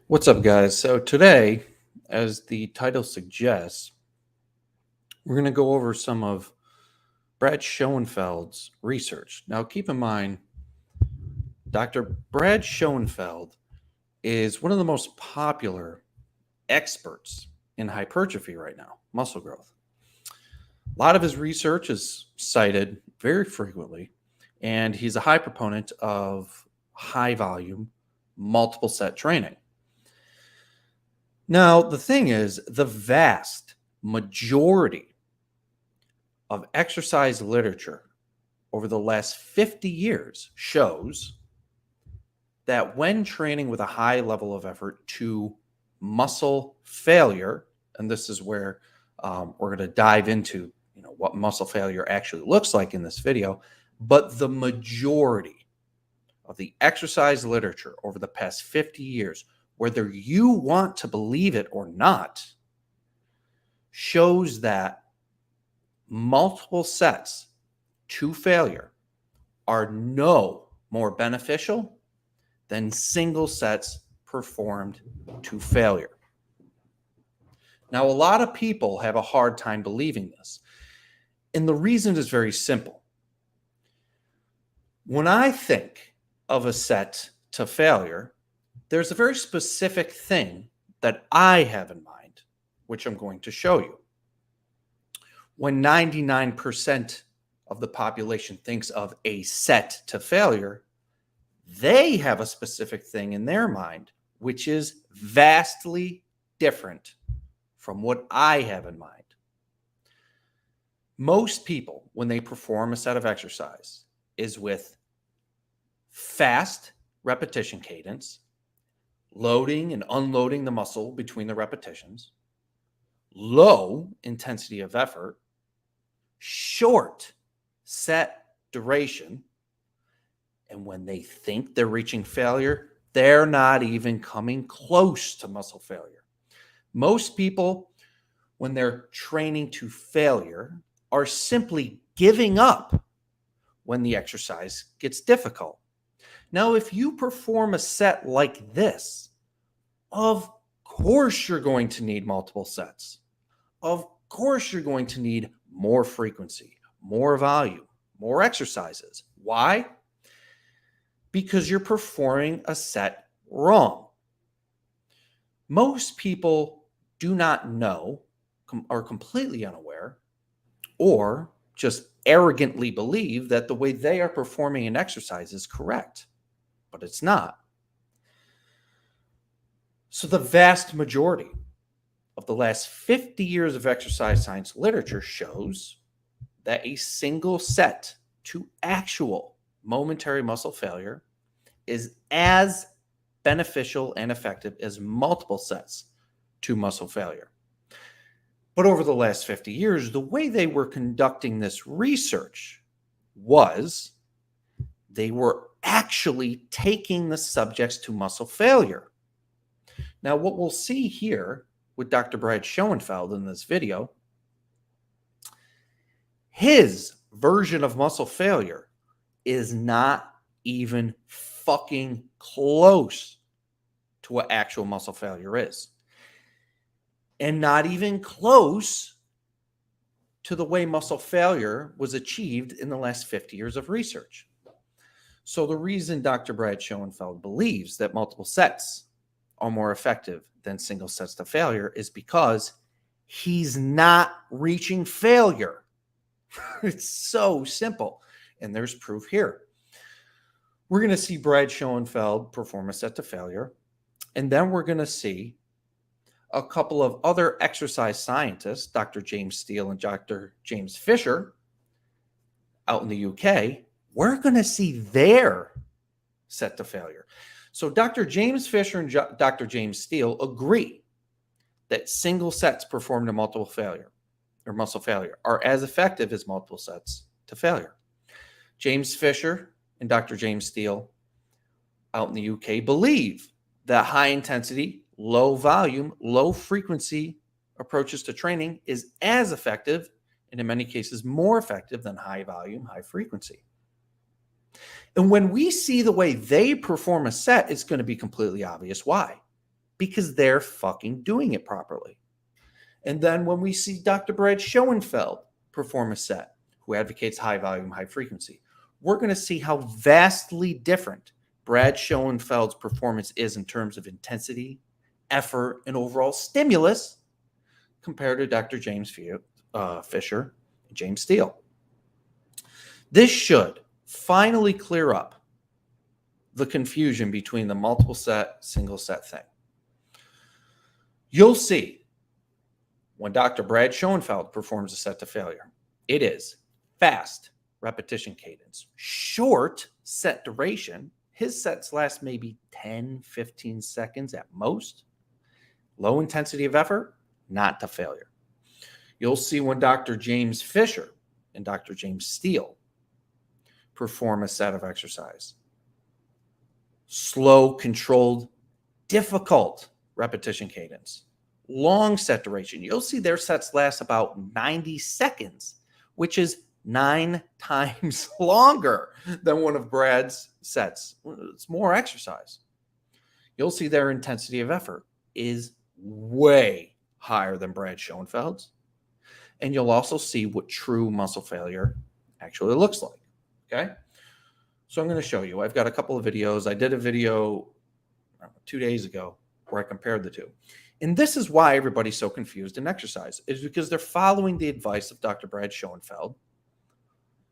What's up, guys? So today, as the title suggests, we're going to go over some of Brad Schoenfeld's research. Now, keep in mind, Dr. Brad Schoenfeld is one of the most popular experts in hypertrophy right now, muscle growth. A lot of his research is cited very frequently, and he's a high proponent of high volume, multiple set training. Now, the thing is, the vast majority of exercise literature over the last 50 years shows that when training with a high level of effort to muscle failure, and this is where we're going to dive into what muscle failure actually looks like in this video, but the majority of the exercise literature over the past 50 years, whether you want to believe it or not, shows that multiple sets to failure are no more beneficial than single sets performed to failure. Now, a lot of people have a hard time believing this, and the reason is very simple. When I think of a set to failure, there's a very specific thing that I have in mind, which I'm going to show you. When 99% of the population thinks of a set to failure, they have a specific thing in their mind, which is vastly different from what I have in mind. Most people, when they perform a set of exercise, is with fast repetition cadence, loading and unloading the muscle between the repetitions, low intensity of effort, short set duration, and when they think they're reaching failure, they're not even coming close to muscle failure. Most people, when they're training to failure, are simply giving up when the exercise gets difficult. Now, if you perform a set like this, of course you're going to need multiple sets. Of course you're going to need more frequency, more volume, more exercises. Why? Because you're performing a set wrong. Most people do not know, are completely unaware, or just arrogantly believe that the way they are performing an exercise is correct, but it's not. So the vast majority of the last 50 years of exercise science literature shows that a single set to actual momentary muscle failure is as beneficial and effective as multiple sets to muscle failure. But over the last 50 years, the way they were conducting this research was they were actually taking the subjects to muscle failure. Now, what we'll see here with Dr. Brad Schoenfeld in this video, his version of muscle failure is not even fucking close to what actual muscle failure is. And not even close to the way muscle failure was achieved in the last 50 years of research. So the reason Dr. Brad Schoenfeld believes that multiple sets are more effective than single sets to failure is because he's not reaching failure. It's so simple. And there's proof here. We're going to see Brad Schoenfeld perform a set to failure. And then we're going to see a couple of other exercise scientists, Dr. James Steele and Dr. James Fisher, out in the UK. We're going to see their set to failure. So Dr. James Fisher and Dr. James Steele agree that single sets performed to multiple failure or muscle failure are as effective as multiple sets to failure. James Fisher and Dr. James Steele out in the UK believe that high intensity, low volume, low frequency approaches to training is as effective, and in many cases more effective than high volume, high frequency. And when we see the way they perform a set, it's going to be completely obvious why. because they're fucking doing it properly. And then when we see Dr. Brad Schoenfeld perform a set, who advocates high volume, high frequency, we're going to see how vastly different Brad Schoenfeld's performance is in terms of intensity, effort, and overall stimulus compared to Dr. James Fisher and James Steele. This should finally clear up the confusion between the multiple set, single set thing. You'll see when Dr. Brad Schoenfeld performs a set to failure, it is fast repetition cadence, short set duration. His sets last maybe 10, 15 seconds at most. Low intensity of effort, not to failure. You'll see when Dr. James Fisher and Dr. James Steele perform a set of exercise. Slow, controlled, difficult repetition cadence. Long set duration. You'll see their sets last about 90 seconds, which is 9 times longer than one of Brad's sets. It's more exercise. You'll see their intensity of effort is way higher than Brad Schoenfeld's. And you'll also see what true muscle failure actually looks like. Okay? So I'm going to show you. I've got a couple of videos. I did a video 2 days ago where I compared the two. And this is why everybody's so confused in exercise, is because they're following the advice of Dr. Brad Schoenfeld,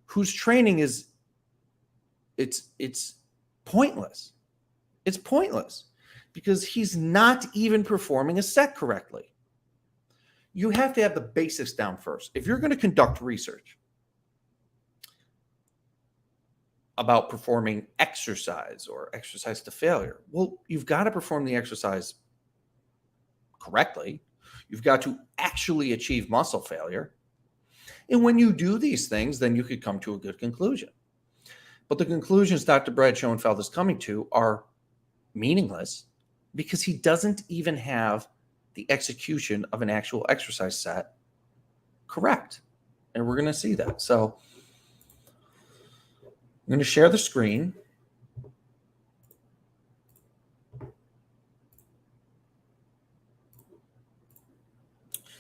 whose training is, it's pointless. It's pointless because he's not even performing a set correctly. You have to have the basics down first. If you're going to conduct research about performing exercise or exercise to failure, well, you've got to perform the exercise correctly. You've got to actually achieve muscle failure. And when you do these things, then you could come to a good conclusion. But the conclusions Dr. Brad Schoenfeld is coming to are meaningless because he doesn't even have the execution of an actual exercise set correct. And we're going to see that. So I'm going to share the screen.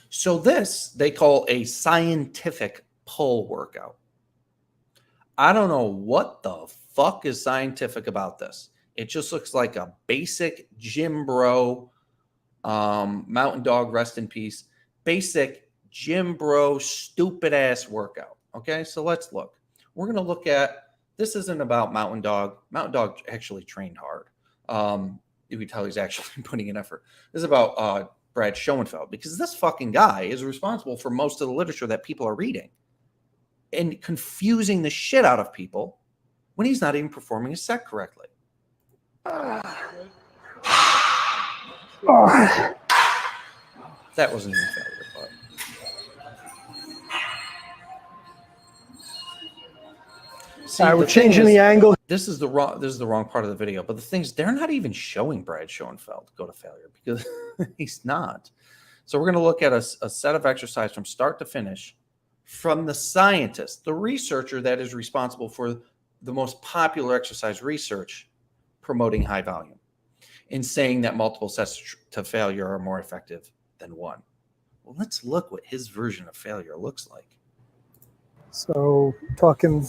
So this they call a scientific pull workout. I don't know what the fuck is scientific about this. It just looks like a basic gym bro, Mountain Dog, rest in peace, basic gym bro, stupid ass workout. Okay, so let's look. We're going to look at, this isn't about Mountain Dog. Mountain Dog actually trained hard. You can tell he's actually putting in effort. This is about Brad Schoenfeld, because this fucking guy is responsible for most of the literature that people are reading and confusing the shit out of people when he's not even performing a set correctly. That wasn't even failure, but see, all right, we're changing the angle. This is the wrong part of the video. But the thing is, they're not even showing Brad Schoenfeld go to failure because he's not. So we're going to look at a set of exercise from start to finish from the scientist, the researcher that is responsible for the most popular exercise research promoting high volume and saying that multiple sets to failure are more effective than one. Well, let's look what his version of failure looks like. So talking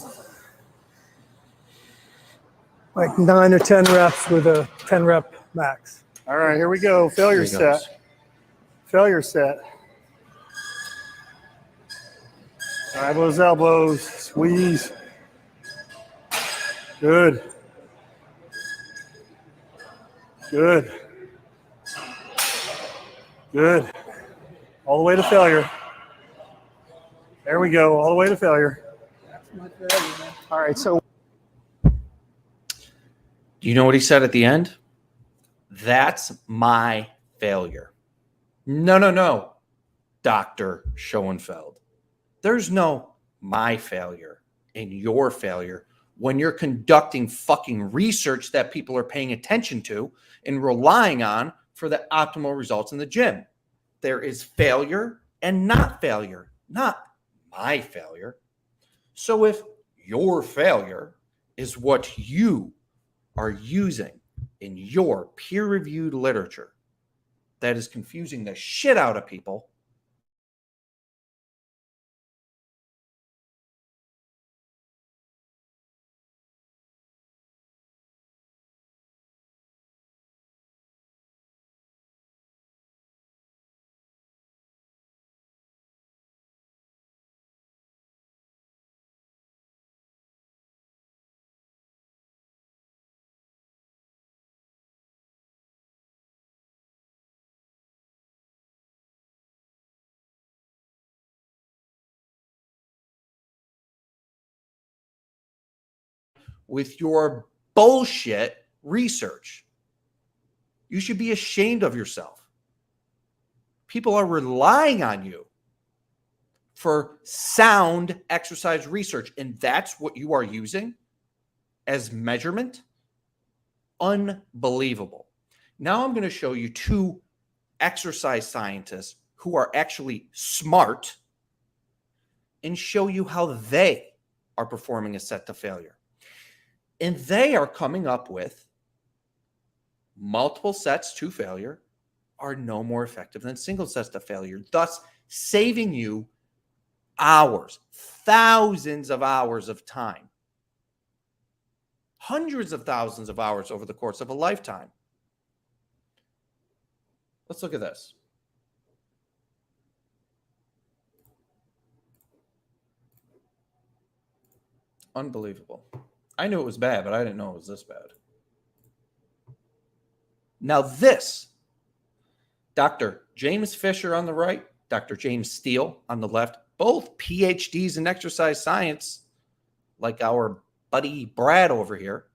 like 9 or 10 reps with a 10 rep max. All right, here we go. Failure set. Failure set. Grab those elbows, squeeze. Good. Good. Good. All the way to failure. There we go, all the way to failure. That's my failure, man. All right, so. Do you know what he said at the end? That's my failure. No, Dr. Schoenfeld. There's no my failure and your failure when you're conducting fucking research that people are paying attention to and relying on for the optimal results in the gym. There is failure and not failure, not my failure. So if your failure is what you are using in your peer-reviewed literature that is confusing the shit out of people. With your bullshit research. You should be ashamed of yourself. People are relying on you for sound exercise research, and that's what you are using as measurement. Unbelievable. Now I'm going to show you two exercise scientists who are actually smart and show you how they are performing a set to failure. And they are coming up with multiple sets to failure are no more effective than single sets to failure, thus saving you hours, thousands of hours of time, hundreds of thousands of hours over the course of a lifetime. Let's look at this. Unbelievable. I knew it was bad, but I didn't know it was this bad. Now this, Dr. James Fisher on the right, Dr. James Steele on the left, both PhDs in exercise science, like our buddy Brad over here,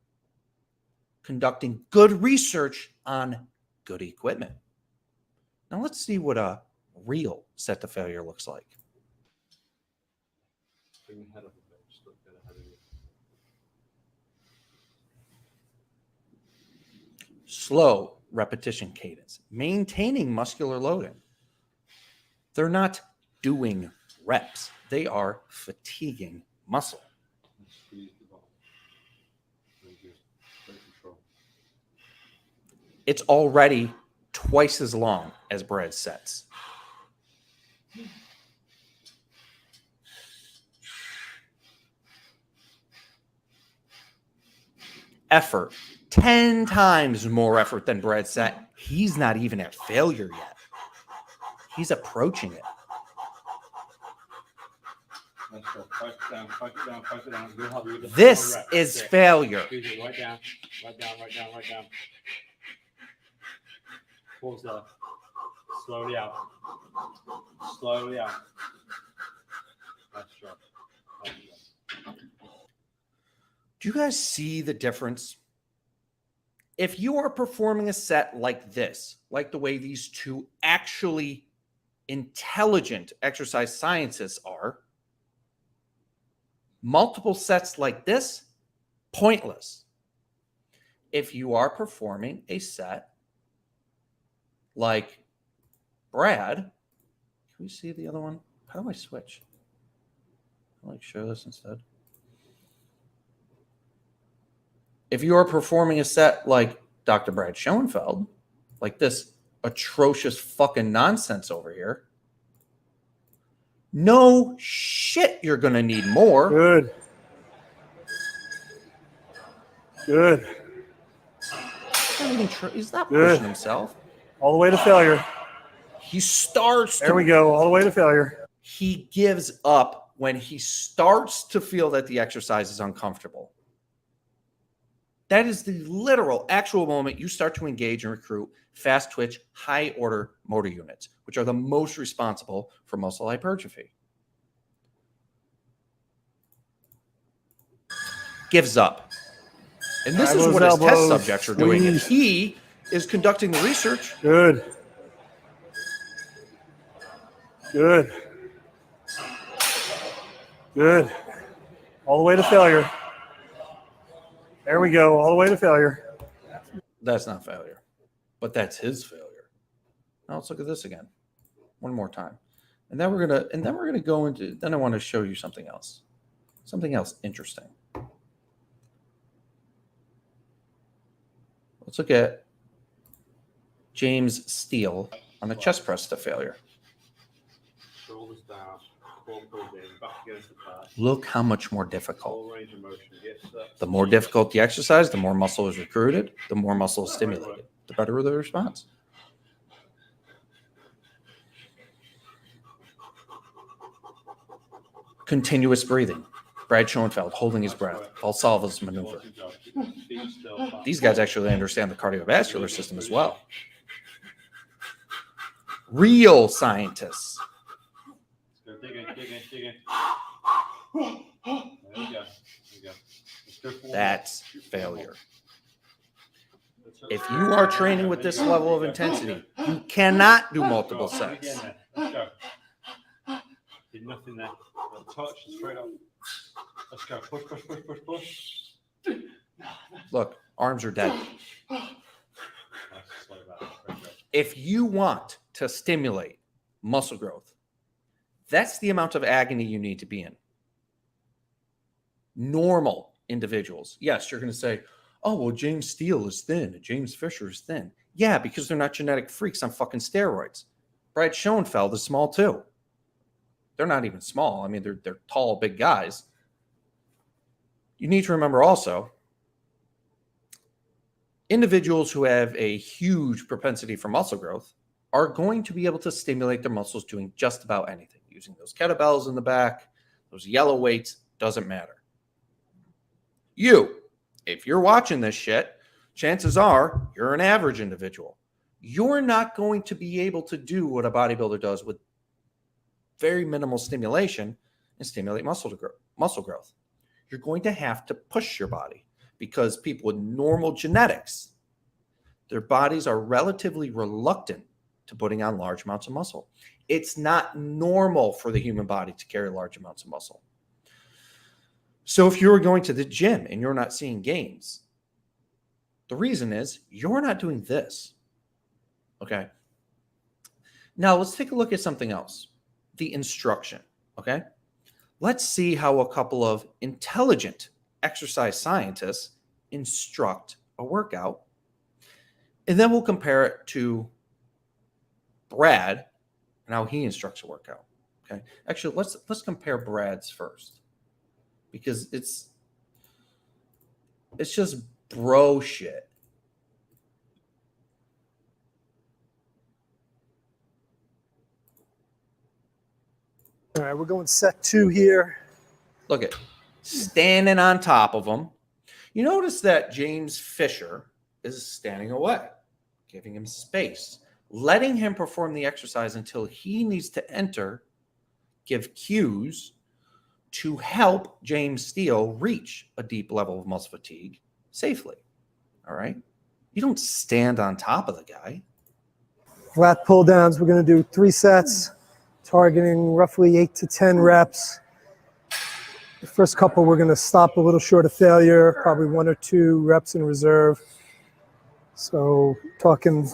conducting good research on good equipment. Now let's see what a real set to failure looks like. Bring your head up a bit. Just look at ahead of you. Slow repetition cadence, maintaining muscular loading. They're not doing reps. They are fatiguing muscle. And squeeze the ball. Very good. Great control. It's already twice as long as Brad's sets. Effort, 10 times more effort than Brad's set. He's not even at failure yet. He's approaching it. Let's go. Fight it down, fight it down, fight it down. We'll help you with the This one rep. is That's it. failure. Squeeze it right down, right down, right down, right down. Pause there. Slowly out. Slowly out. Nice job. Nice job. Do you guys see the difference? If you are performing a set like this, like the way these two actually intelligent exercise scientists are, multiple sets like this, pointless. If you are performing a set like Brad, can we see the other one? How do I switch? I like show this instead. If you are performing a set like Dr. Brad Schoenfeld, like this atrocious fucking nonsense over here, no shit, you're going to need more. Good. Good. He's not Good. pushing himself. All the way to failure. He starts There we go. All the way to failure. He gives up when he starts to feel that the exercise is uncomfortable. That is the literal, actual moment you start to engage and recruit fast twitch, high order motor units, which are the most responsible for muscle hypertrophy. Gives up. And this is what his test subjects are doing. And he is conducting the research. Good. Good. Good. All the way to failure. There we go. All the way to failure. That's not failure, but that's his failure. Now let's look at this again, one more time, and then we're gonna go into. Then I want to show you something else interesting. Let's look at James Steele on a chest press to failure. Shoulders down, core pulled in, back against the back. Look how much more difficult. Full range of motion. Yes, sir. The more difficult the exercise, the more muscle is recruited, the more muscle is stimulated, the better the response. Continuous breathing. Brad Schoenfeld holding his breath. Valsalva's maneuver. These guys actually understand the cardiovascular system as well. Real scientists. Let's go, dig in. There we go. Let's go forward. That's failure. If you are training with this level of intensity, you cannot do multiple sets. Let's go. Did nothing there. Touch, straight up. Let's go. Push. Look, arms are dead. Nice, slow down. Very good. If you want to stimulate muscle growth, that's the amount of agony you need to be in. Normal individuals, yes, you're going to say, oh, well, James Steele is thin and James Fisher is thin. Yeah, because they're not genetic freaks on fucking steroids. Brad Schoenfeld is small too. They're not even small. I mean, they're tall, big guys. You need to remember also, individuals who have a huge propensity for muscle growth are going to be able to stimulate their muscles doing just about anything. Using those kettlebells in the back, those yellow weights, doesn't matter. You, if you're watching this shit, chances are you're an average individual. You're not going to be able to do what a bodybuilder does with very minimal stimulation and stimulate muscle growth. You're going to have to push your body because people with normal genetics, their bodies are relatively reluctant to putting on large amounts of muscle. It's not normal for the human body to carry large amounts of muscle. So if you're going to the gym and you're not seeing gains, the reason is you're not doing this. Okay. Now let's take a look at something else. The instruction. Okay. Let's see how a couple of intelligent exercise scientists instruct a workout. And then we'll compare it to Brad and how he instructs a workout. Okay. Actually, let's compare Brad's first, because it's just bro shit. All right, we're going set 2 here. Look at standing on top of him. You notice that James Fisher is standing away, giving him space, letting him perform the exercise until he needs to enter, give cues to help James Steele reach a deep level of muscle fatigue safely. All right? You don't stand on top of the guy. Flat pull downs, we're going to do 3 sets, targeting roughly 8 to 10 reps. The first couple, we're going to stop a little short of failure, probably 1 or 2 reps in reserve. So talking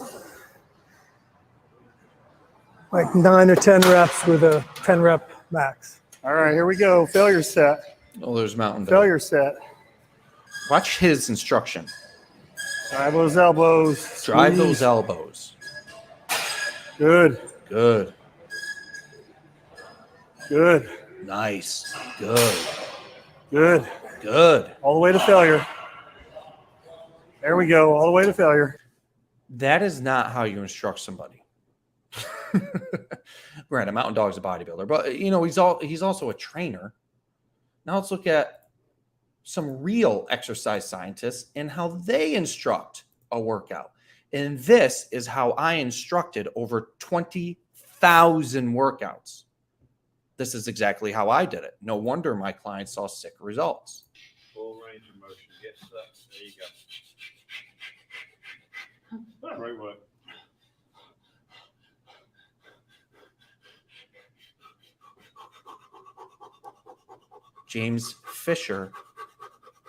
like 9 or 10 reps with a 10 rep max. All right, here we go. Failure set. Oh, there's Mountain Dew. Failure set. Watch his instruction. Drive those elbows. Drive Squeeze. those elbows. Good. Good. Good. Nice. Good. Good. Good. All the way to failure. There we go. All the way to failure. That is not how you instruct somebody. Granted, Mountain Dog's a bodybuilder, but you know, he's also a trainer. Now let's look at some real exercise scientists and how they instruct a workout. And this is how I instructed over 20,000 workouts. This is exactly how I did it. No wonder my clients saw sick results. Full range of motion. Yes, sir. There you go. Great work. James Fisher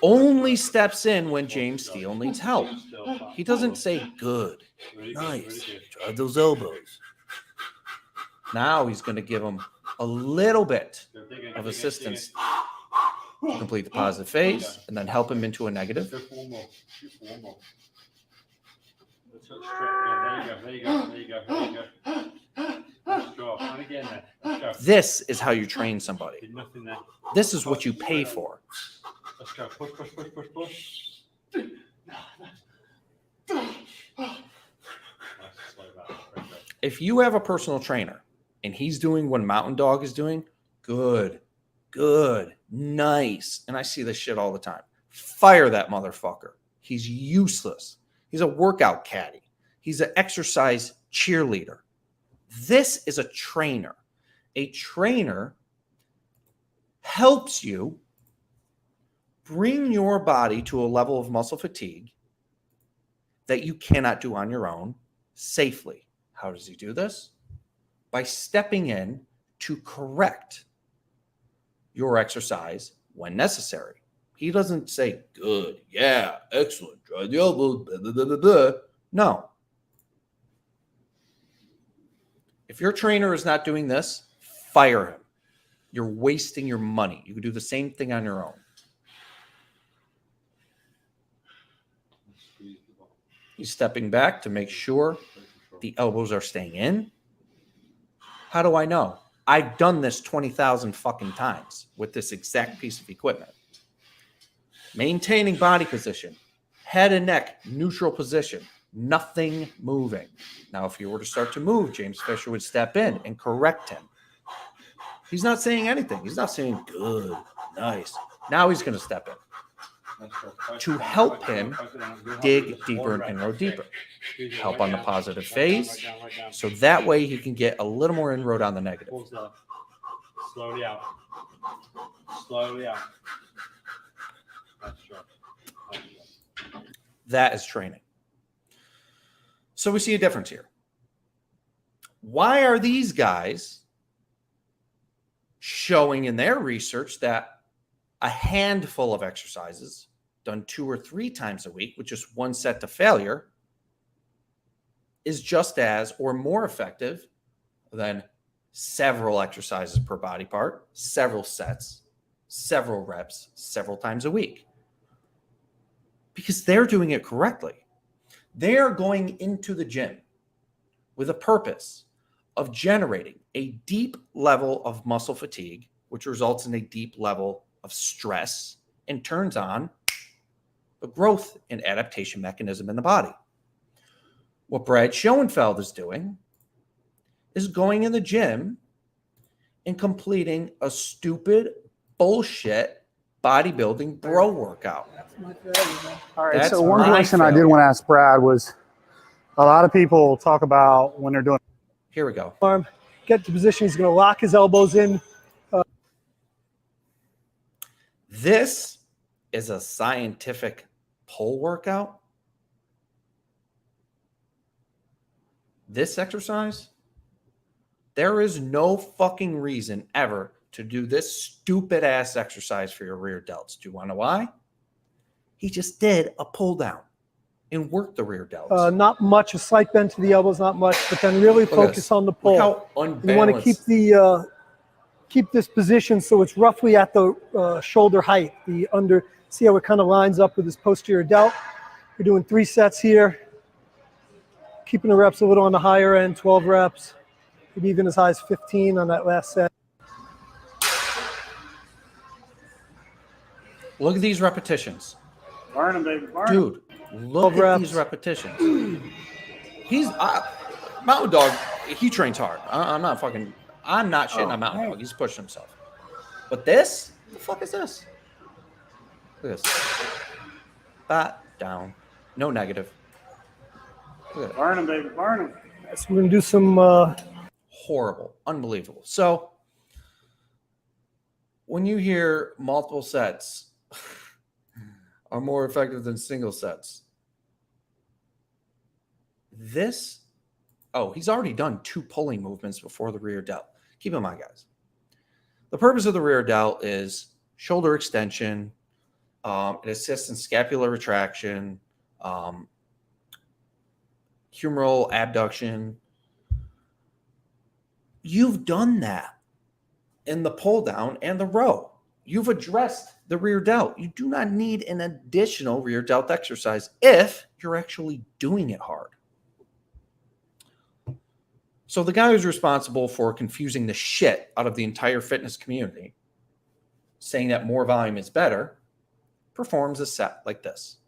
only steps in when James Steele needs help. He doesn't say, good, nice, drive those elbows. Now he's going to give him a little bit of assistance to complete the positive phase and then help him into a negative. Go for one more. Shoot for one more. Let's go straight again. There you go. There you go. There you go. There you go. Let's go. And again then. Let's go. This is how you train somebody. Did nothing there. This is what you pay for. Let's go. Push, push, push, push, push. If you have a personal trainer and he's doing what Mountain Dog is doing, good, nice. And I see this shit all the time. Fire that motherfucker. He's useless. He's a workout caddy. He's an exercise cheerleader. This is a trainer. A trainer helps you bring your body to a level of muscle fatigue that you cannot do on your own safely. How does he do this? By stepping in to correct your exercise when necessary. He doesn't say, good, yeah, excellent, try the elbows, blah, blah, blah, blah. No. If your trainer is not doing this, fire him. You're wasting your money. You can do the same thing on your own. He's stepping back to make sure the elbows are staying in. How do I know? I've done this 20,000 fucking times with this exact piece of equipment. Maintaining body position, head and neck, neutral position, nothing moving. Now, if you were to start to move, James Fisher would step in and correct him. He's not saying anything. He's not saying good, nice. Now he's going to step in to help him dig deeper and inroad deeper. Help on the positive phase, so that way he can get a little more inroad on the negative. Slowly out. Slowly out. That is training. So we see a difference here. Why are these guys showing in their research that a handful of exercises done 2 or 3 times a week with just one set to failure is just as or more effective than several exercises per body part, several sets, several reps, several times a week? Because they're doing it correctly. They're going into the gym with a purpose of generating a deep level of muscle fatigue, which results in a deep level of stress and turns on the growth and adaptation mechanism in the body. What Brad Schoenfeld is doing is going in the gym and completing a stupid bullshit bodybuilding bro workout. All right, That's so one my question I did failure. want to ask Brad was, a lot of people talk about when they're doing. Here we go. Arm, get to position. He's going to lock his elbows in. This is a scientific pull workout. This exercise, there is no fucking reason ever to do this stupid ass exercise for your rear delts. Do you want to know why? He just did a pull down and worked the rear delts. Not much, a slight bend to the elbows, not much, but then really focus on the pull. Look how unbalanced. You want to keep the keep this position so it's roughly at the shoulder height. The under, see how it kind of lines up with his posterior delt. We're doing 3 sets here. Keeping the reps a little on the higher end, 12 reps, maybe even as high as 15 on that last set. Look at these repetitions. Burn him, baby, burn him. Dude, look at these repetitions. He's Mountain Dog. He trains hard. I'm not shitting on Mountain Dog. He's pushing himself. But this, what the fuck is this? Look at this. Bat down. No negative. Look at it. Burn him, baby, burn him. So we're going to do some. Horrible. Unbelievable. So when you hear multiple sets are more effective than single sets, he's already done 2 pulling movements before the rear delt. Keep in mind, guys, the purpose of the rear delt is shoulder extension. It assists in scapular retraction, humeral abduction. You've done that in the pull down and the row. You've addressed the rear delt. You do not need an additional rear delt exercise if you're actually doing it hard. So the guy who's responsible for confusing the shit out of the entire fitness community, saying that more volume is better, performs a set like this.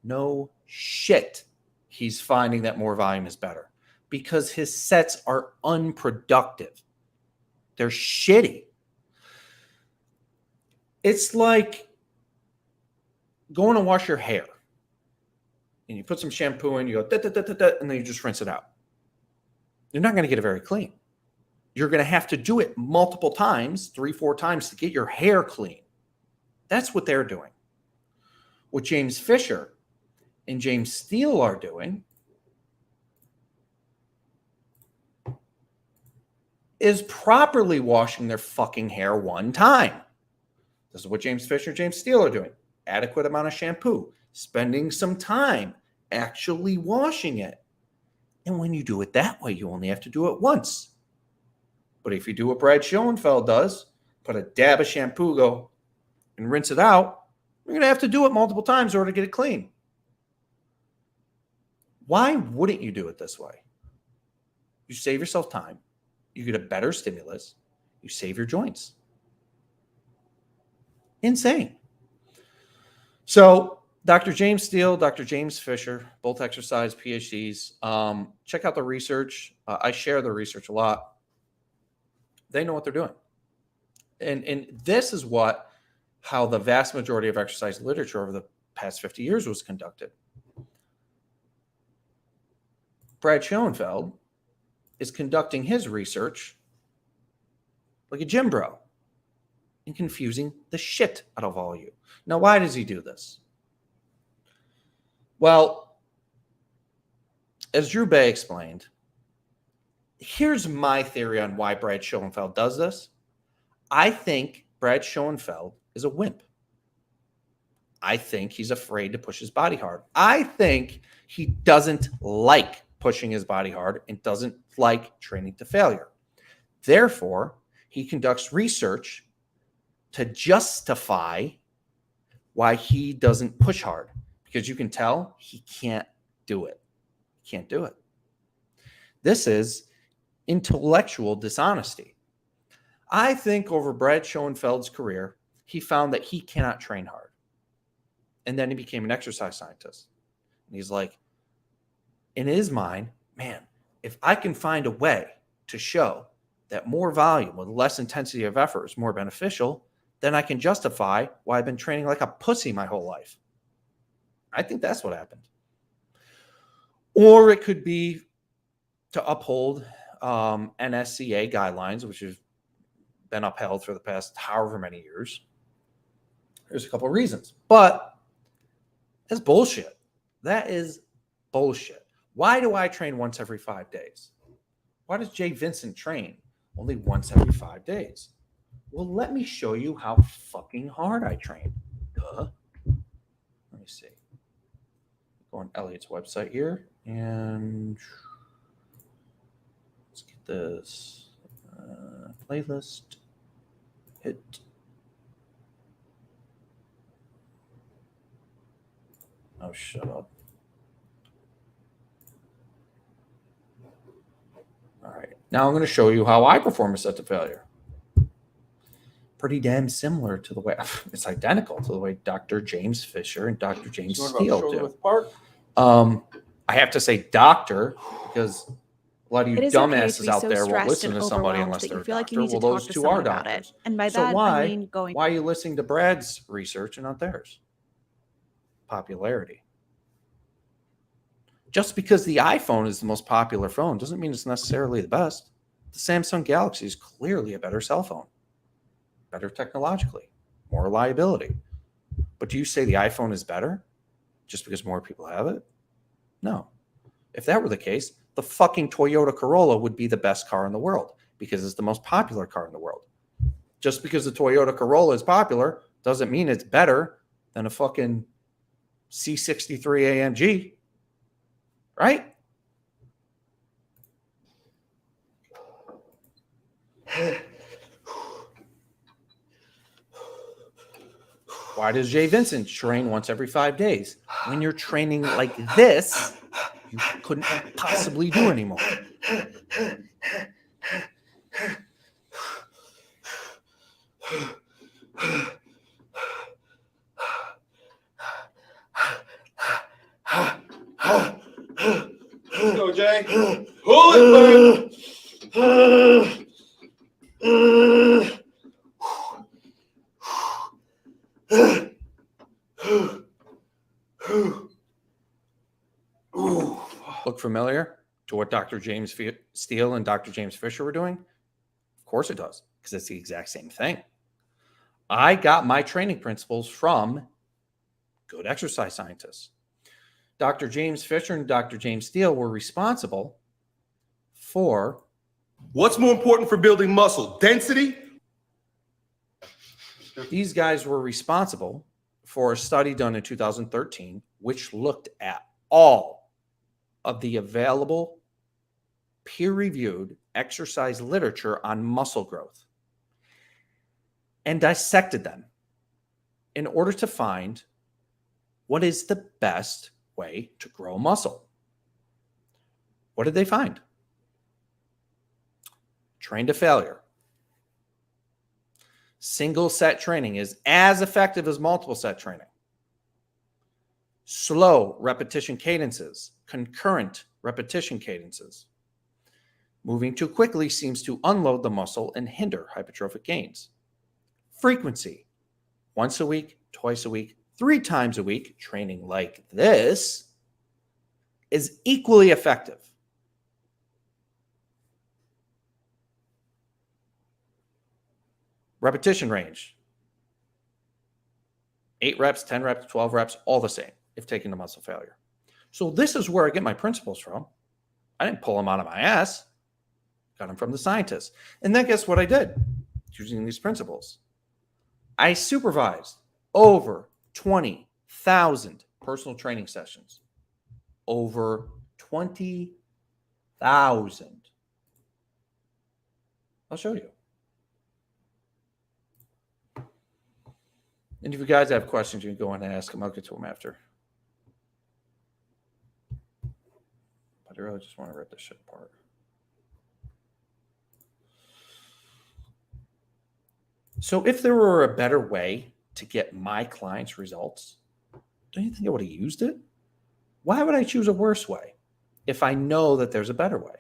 No shit, he's finding that more volume is better because his sets are unproductive. They're shitty. It's like going to wash your hair and you put some shampoo in, you go, da, da, da, da, da, and then you just rinse it out. You're not going to get it very clean. You're going to have to do it multiple times, 3-4 times to get your hair clean. That's what they're doing. What James Fisher and James Steele are doing is properly washing their fucking hair one time. This is what James Fisher and James Steele are doing. Adequate amount of shampoo, spending some time actually washing it. And when you do it that way, you only have to do it once. But if you do what Brad Schoenfeld does, put a dab of shampoo, go and rinse it out, you're going to have to do it multiple times in order to get it clean. Why wouldn't you do it this way? You save yourself time. You get a better stimulus. You save your joints. Insane. So Dr. James Steele, Dr. James Fisher, both exercise PhDs. Check out the research. I share the research a lot. They know what they're doing. And this is how the vast majority of exercise literature over the past 50 years was conducted. Brad Schoenfeld is conducting his research like a gym bro and confusing the shit out of all of you. Now, why does he do this? Well, as Drew Bay explained, here's my theory on why Brad Schoenfeld does this. I think Brad Schoenfeld is a wimp. I think he's afraid to push his body hard. I think he doesn't like pushing his body hard and doesn't like training to failure. Therefore, he conducts research to justify why he doesn't push hard, because you can tell he can't do it. He can't do it. This is intellectual dishonesty. I think over Brad Schoenfeld's career, he found that he cannot train hard. And then he became an exercise scientist. And he's like, in his mind, man, if I can find a way to show that more volume with less intensity of effort is more beneficial, then I can justify why I've been training like a pussy my whole life. I think that's what happened. Or it could be to uphold NSCA guidelines, which have been upheld for the past however many years. There's a couple of reasons, but that's bullshit. That is bullshit. Why do I train once every 5 days? Why does Jay Vincent train only once every 5 days? Well, let me show you how fucking hard I train. Duh. Let me see. Go on Elliot's website here and let's get this playlist. Hit. Oh, shut up. All right. Now I'm going to show you how I perform a set to failure. Pretty damn similar to the way, it's identical to the way Dr. James Fisher and Dr. James Steele do. I have to say doctor because a lot of you dumbasses out there won't listen to somebody unless they're a doctor. Well, those two are doctors. And by So that, I mean going. why are you listening to Brad's research and not theirs? Popularity. Just because the iPhone is the most popular phone doesn't mean it's necessarily the best. The Samsung Galaxy is clearly a better cell phone. Better technologically, more reliability. But do you say the iPhone is better just because more people have it? No. If that were the case, the fucking Toyota Corolla would be the best car in the world because it's the most popular car in the world. Just because the Toyota Corolla is popular doesn't mean it's better than a fucking C63 AMG, right? Why does Jay Vincent train once every 5 days? When you're training like this, you couldn't possibly do anymore. Let's go, Jay. Pull it, buddy. Look familiar to what Dr. James Steele and Dr. James Fisher were doing? Of course it does, because it's the exact same thing. I got my training principles from good exercise scientists. Dr. James Fisher and Dr. James Steele were responsible for what's more important for building muscle, density? These guys were responsible for a study done in 2013, which looked at all of the available peer-reviewed exercise literature on muscle growth and dissected them in order to find what is the best way to grow muscle. What did they find? Train to failure. Single set training is as effective as multiple set training. Slow repetition cadences, concurrent repetition cadences. Moving too quickly seems to unload the muscle and hinder hypertrophic gains. Frequency, once a week, twice a week, 3 times a week, training like this is equally effective. Repetition range, 8 reps, 10 reps, 12 reps, all the same if taking the muscle failure. So this is where I get my principles from. I didn't pull them out of my ass. Got them from the scientists. And then guess what I did using these principles? I supervised over 20,000 personal training sessions. Over 20,000. I'll show you. And if you guys have questions, you can go in and ask them. I'll get to them after. But I really just want to rip this shit apart. So if there were a better way to get my clients results, don't you think I would have used it? Why would I choose a worse way if I know that there's a better way?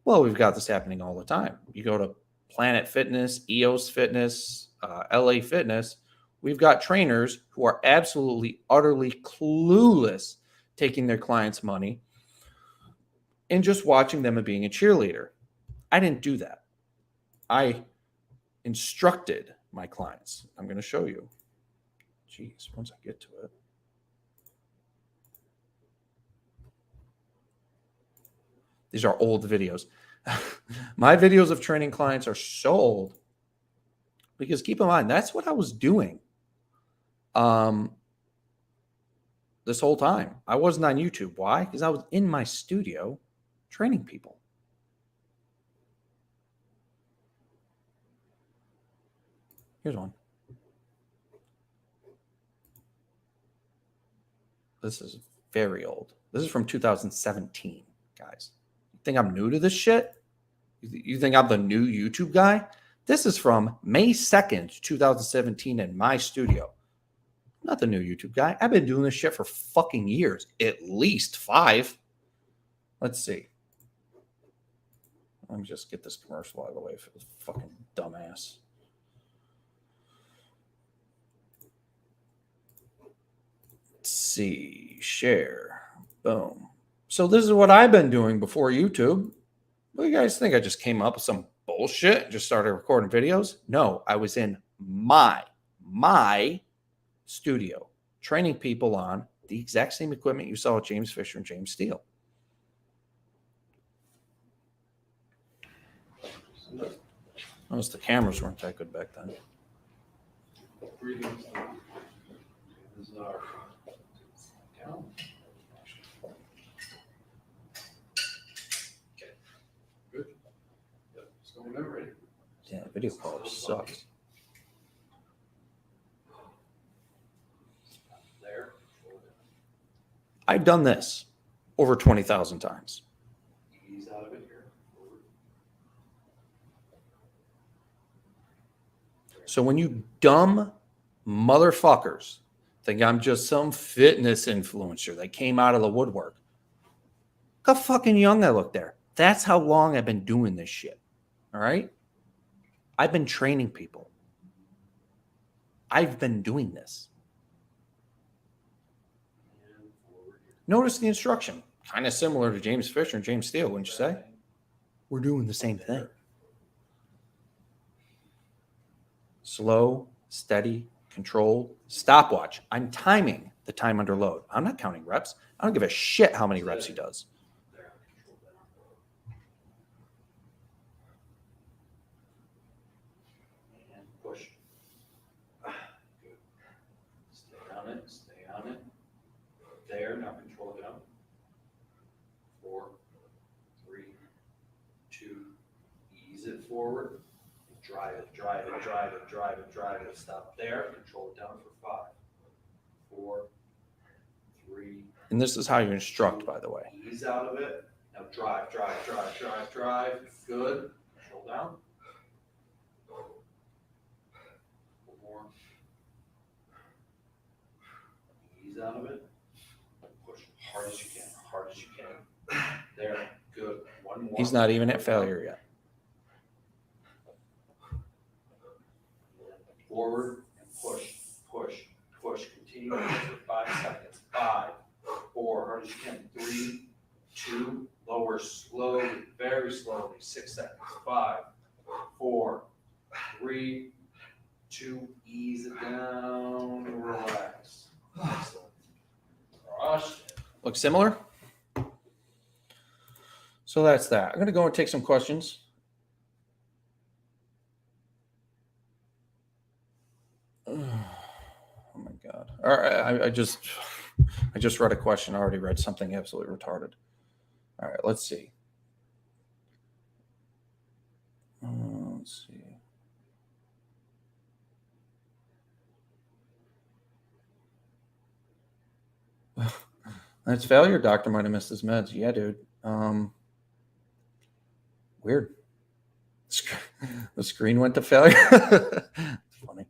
Well, we've got this happening all the time. You go to Planet Fitness, EOS Fitness, LA Fitness. We've got trainers who are absolutely, utterly clueless taking their clients' money and just watching them and being a cheerleader. I didn't do that. I instructed my clients. I'm going to show you. Jeez, once I get to it. These are old videos. My videos of training clients are so old because keep in mind, that's what I was doing this whole time. I wasn't on YouTube. Why? Because I was in my studio training people. Here's one. This is very old. This is from 2017, guys. You think I'm new to this shit? You think I'm the new YouTube guy? This is from May 2nd, 2017 in my studio. I'm not the new YouTube guy. I've been doing this shit for fucking years. At least 5. Let's see. Let me just get this commercial out of the way for this fucking dumbass. Let's see. Share. Boom. So this is what I've been doing before YouTube. What do you guys think? I just came up with some bullshit and just started recording videos? No, I was in my studio training people on the exact same equipment you saw with James Fisher and James Steele. Notice the cameras weren't that good back then. This is our count. Okay. Good. Yep. It's going over it. Yeah, video quality sucks. There. I've done this. over 20,000 times. Ease out of it here. Forward. So when you dumb motherfuckers think I'm just some fitness influencer that came out of the woodwork, look how fucking young I look there. That's how long I've been doing this shit. All right? I've been training people. I've been doing this. And forward here. Notice the instruction. Kind of similar to James Fisher and James Steele, wouldn't you say? We're doing the same thing. Slow, steady, controlled, stopwatch. I'm timing the time under load. I'm not counting reps. I don't give a shit how many reps he does. There, control that. And push. Good. Stay on it, stay on it. There, now control it down. 4, 3, 2, ease it forward. Drive it, drive it, drive it, drive it, drive it. Stop there, control it down for 5, 4, 3. And this is how you instruct, by the way. Ease out of it. Now drive, drive, drive, drive, drive. Good. Control down. One more. Ease out of it. Push hard as you can, hard as you can. There. Good. One more. He's not even at failure yet. Forward and push, push, push. Continue to push for 5 seconds. 5, 4, hard as you can. 3, 2, lower slowly, very slowly. 6 seconds. 5, 4, 3, 2, ease it down, relax. Excellent. Rush. Look similar? So that's that. I'm going to go and take some questions. Oh my God. All right, I just read a question. I already read something absolutely retarded. All right, let's see. Let's see. That's failure. Doctor might have missed his meds. Yeah, dude. Weird. The screen went to failure. It's funny.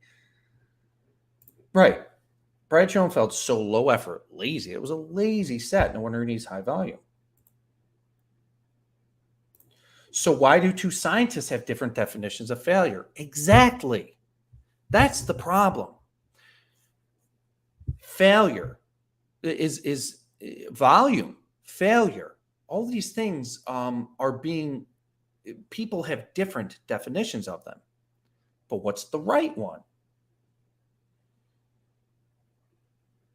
Right. Brad Schoenfeld's so low effort, lazy. It was a lazy set. No wonder he needs high volume. So why do two scientists have different definitions of failure? Exactly. That's the problem. Failure is volume, failure. All these things are being, people have different definitions of them. But what's the right one?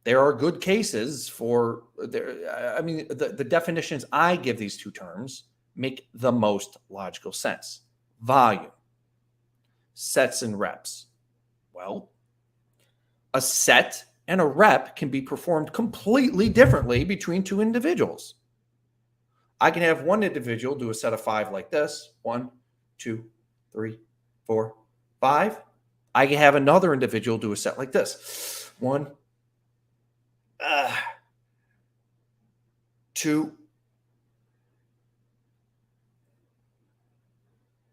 There are good cases for, I mean, the definitions I give these two terms make the most logical sense. Volume, sets and reps. Well, a set and a rep can be performed completely differently between two individuals. I can have one individual do a set of 5 like this. 1, 2, 3, 4, 5. I can have another individual do a set like this. 1, 2.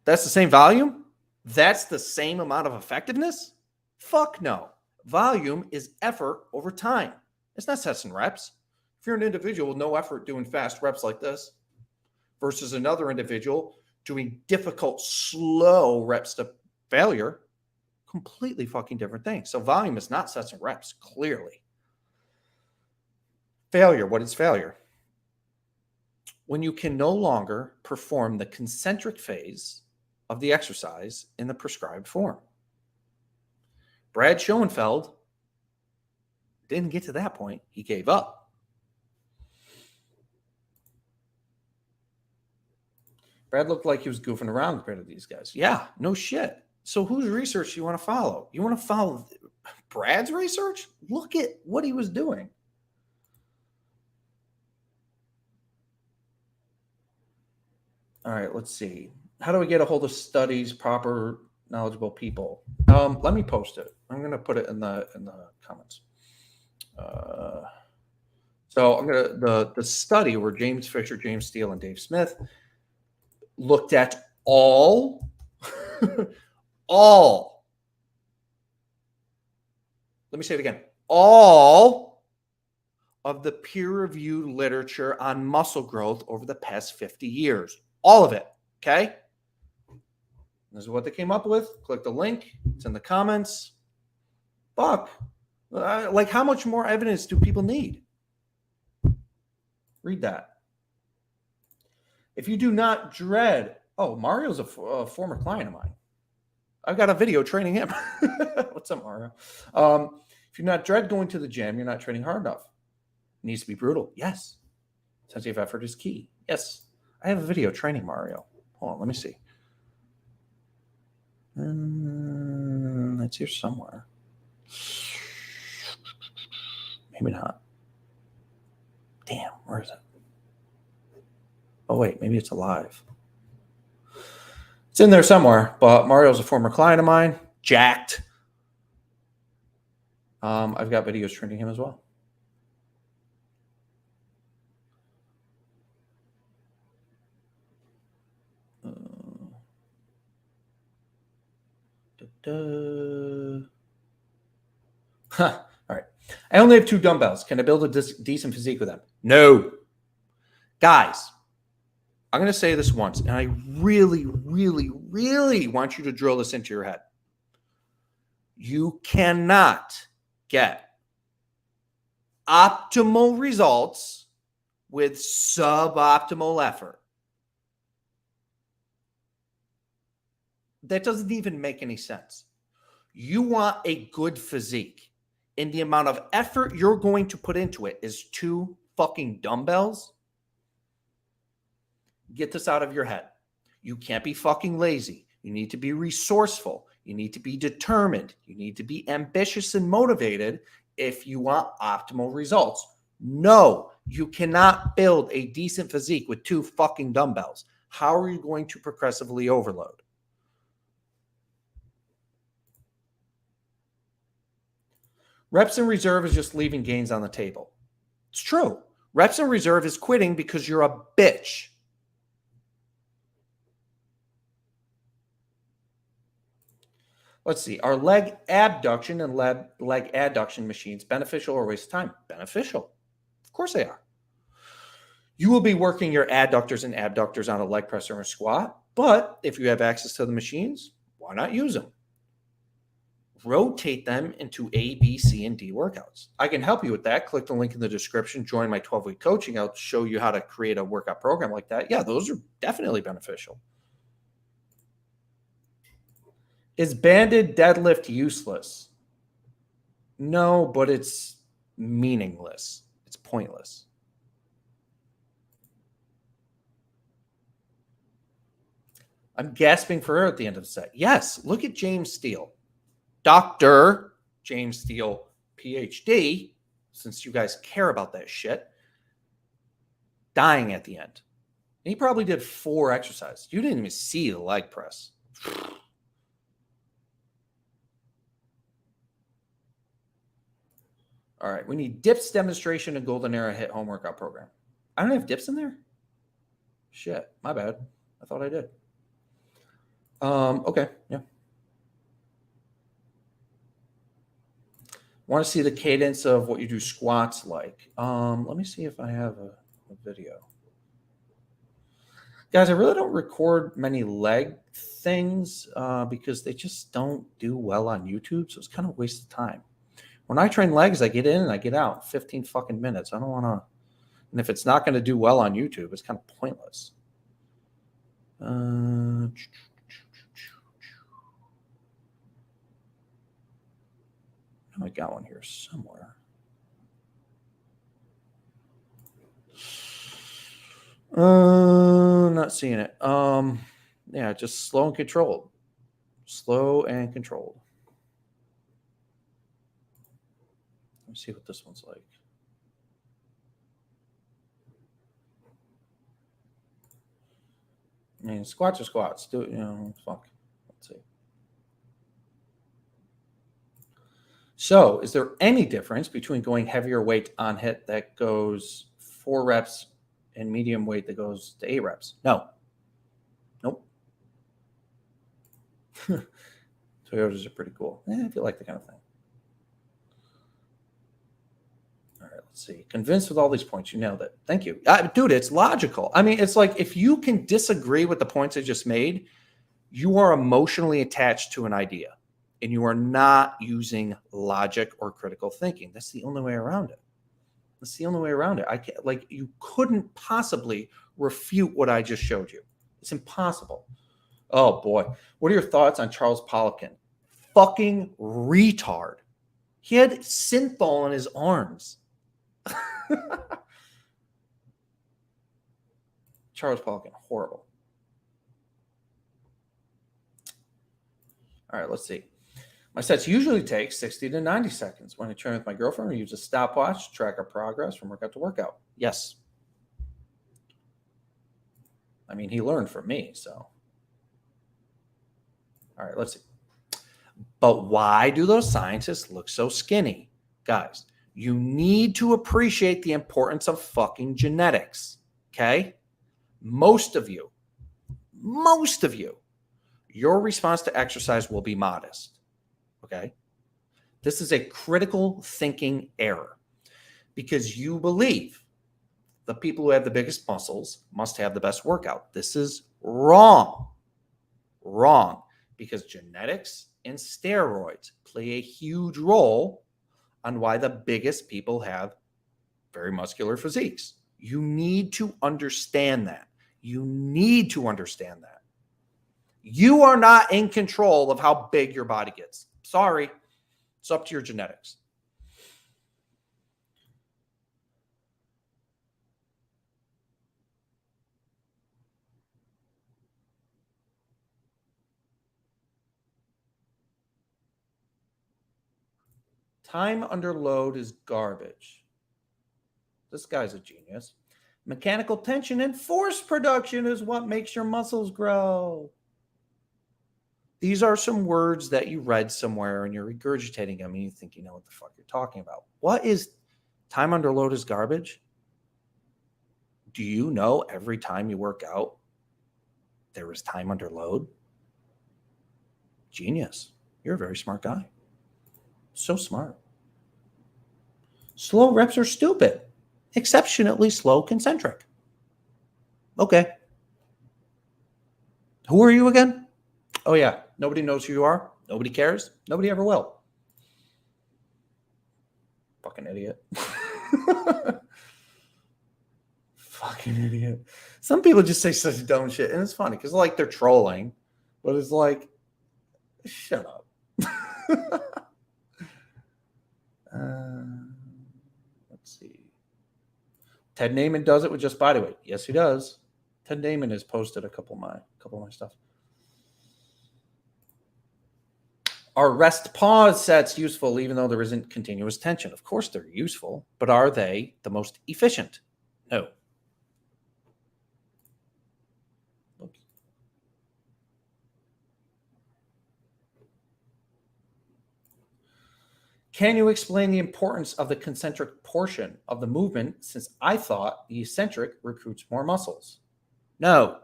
That's the same volume? That's the same amount of effectiveness? Fuck no. Volume is effort over time. It's not sets and reps. If you're an individual with no effort doing fast reps like this versus another individual doing difficult, slow reps to failure, completely fucking different things. So volume is not sets and reps, clearly. Failure. What is failure? When you can no longer perform the concentric phase of the exercise in the prescribed form. Brad Schoenfeld didn't get to that point. He gave up. Brad looked like he was goofing around compared to these guys. Yeah, no shit. So whose research do you want to follow? You want to follow Brad's research? Look at what he was doing. All right, let's see. How do we get a hold of studies, proper, knowledgeable people? Let me post it. I'm going to put it in the comments. So I'm gonna the study where James Fisher, James Steele, and Dave Smith looked at all all. Let me say it again. All of the peer-reviewed literature on muscle growth over the past 50 years. All of it. Okay. This is what they came up with. Click the link. It's in the comments. Fuck. Like, how much more evidence do people need? Read that. If you do not dread, Mario's a former client of mine. I've got a video training him. What's up, Mario? If you're not dread going to the gym, you're not training hard enough. It needs to be brutal. Yes. Intensity of effort is key. Yes. I have a video training Mario. Hold on, let me see. It's here somewhere. Maybe not. Damn, where is it? Oh, wait, maybe it's alive. It's in there somewhere, but Mario's a former client of mine. Jacked. I've got videos training him as well. All right. I only have 2 dumbbells. Can I build a decent physique with them? No. Guys, I'm going to say this once, and I really, really, really want you to drill this into your head. You cannot get optimal results with suboptimal effort. That doesn't even make any sense. You want a good physique, and the amount of effort you're going to put into it is 2 fucking dumbbells. Get this out of your head. You can't be fucking lazy. You need to be resourceful. You need to be determined. You need to be ambitious and motivated if you want optimal results. No, you cannot build a decent physique with 2 fucking dumbbells. How are you going to progressively overload? Reps in reserve is just leaving gains on the table. It's true. Reps in reserve is quitting because you're a bitch. Let's see. Are leg abduction and leg adduction machines beneficial or waste of time? Beneficial. Of course they are. You will be working your adductors and abductors on a leg press or a squat, but if you have access to the machines, why not use them? Rotate them into A, B, C, and D workouts. I can help you with that. Click the link in the description. Join my 12-week coaching. I'll show you how to create a workout program like that. Yeah, those are definitely beneficial. Is banded deadlift useless? No, but it's meaningless. It's pointless. I'm gasping for air at the end of the set. Yes, look at James Steele. Dr. James Steele, PhD, since you guys care about that shit, dying at the end. And he probably did 4 exercises. You didn't even see the leg press. All right, we need dips demonstration and Golden Era HIIT home workout program. I don't have dips in there? Shit, my bad. I thought I did. Okay, yeah. Want to see the cadence of what you do squats like. Let me see if I have a video. Guys, I really don't record many leg things because they just don't do well on YouTube, so it's kind of a waste of time. When I train legs, I get in and I get out 15 fucking minutes. I don't want to, and if it's not going to do well on YouTube, it's kind of pointless. I got one here somewhere. Not seeing it. Yeah, just slow and controlled. Slow and controlled. Let me see what this one's like. I mean, squats are squats. Do it, fuck. Let's see. So is there any difference between going heavier weight on hit that goes 4 reps and medium weight that goes to 8 reps? No. Nope. Toyotas are pretty cool. I feel like the kind of thing. All right, let's see. Convinced with all these points. You nailed it. Thank you. Dude, it's logical. I mean, it's like if you can disagree with the points I just made, you are emotionally attached to an idea and you are not using logic or critical thinking. That's the only way around it. That's the only way around it. I can't, like, you couldn't possibly refute what I just showed you. It's impossible. Oh boy. What are your thoughts on Charles Poliquin? Fucking retard. He had synthol in his arms. Charles Poliquin, horrible. All right, let's see. My sets usually take 60 to 90 seconds. When I train with my girlfriend, we use a stopwatch to track our progress from workout to workout. Yes. I mean, he learned from me, so. All right, let's see. But why do those scientists look so skinny? Guys, you need to appreciate the importance of fucking genetics, okay? Most of you, your response to exercise will be modest, okay? This is a critical thinking error because you believe the people who have the biggest muscles must have the best workout. This is wrong. Wrong. Because genetics and steroids play a huge role on why the biggest people have very muscular physiques. You need to understand that. You need to understand that. You are not in control of how big your body gets. Sorry. It's up to your genetics. Time under load is garbage. This guy's a genius. Mechanical tension and force production is what makes your muscles grow. These are some words that you read somewhere and you're regurgitating them and you think you know what the fuck you're talking about. What is time under load is garbage? Do you know every time you work out, there is time under load? Genius. You're a very smart guy. So smart. Slow reps are stupid. Exceptionally slow concentric. Okay. Who are you again? Oh, yeah. Nobody knows who you are. Nobody cares. Nobody ever will. Fucking idiot. Fucking idiot. Some people just say such dumb shit. And it's funny because like they're trolling. But it's like, shut up. Let's see. Ted Naiman does it with just body weight. Yes, he does. Ted Naiman has posted a couple of my stuff. Are rest pause sets useful even though there isn't continuous tension? Of course they're useful, but are they the most efficient? No. Oops. Can you explain the importance of the concentric portion of the movement since I thought the eccentric recruits more muscles? No.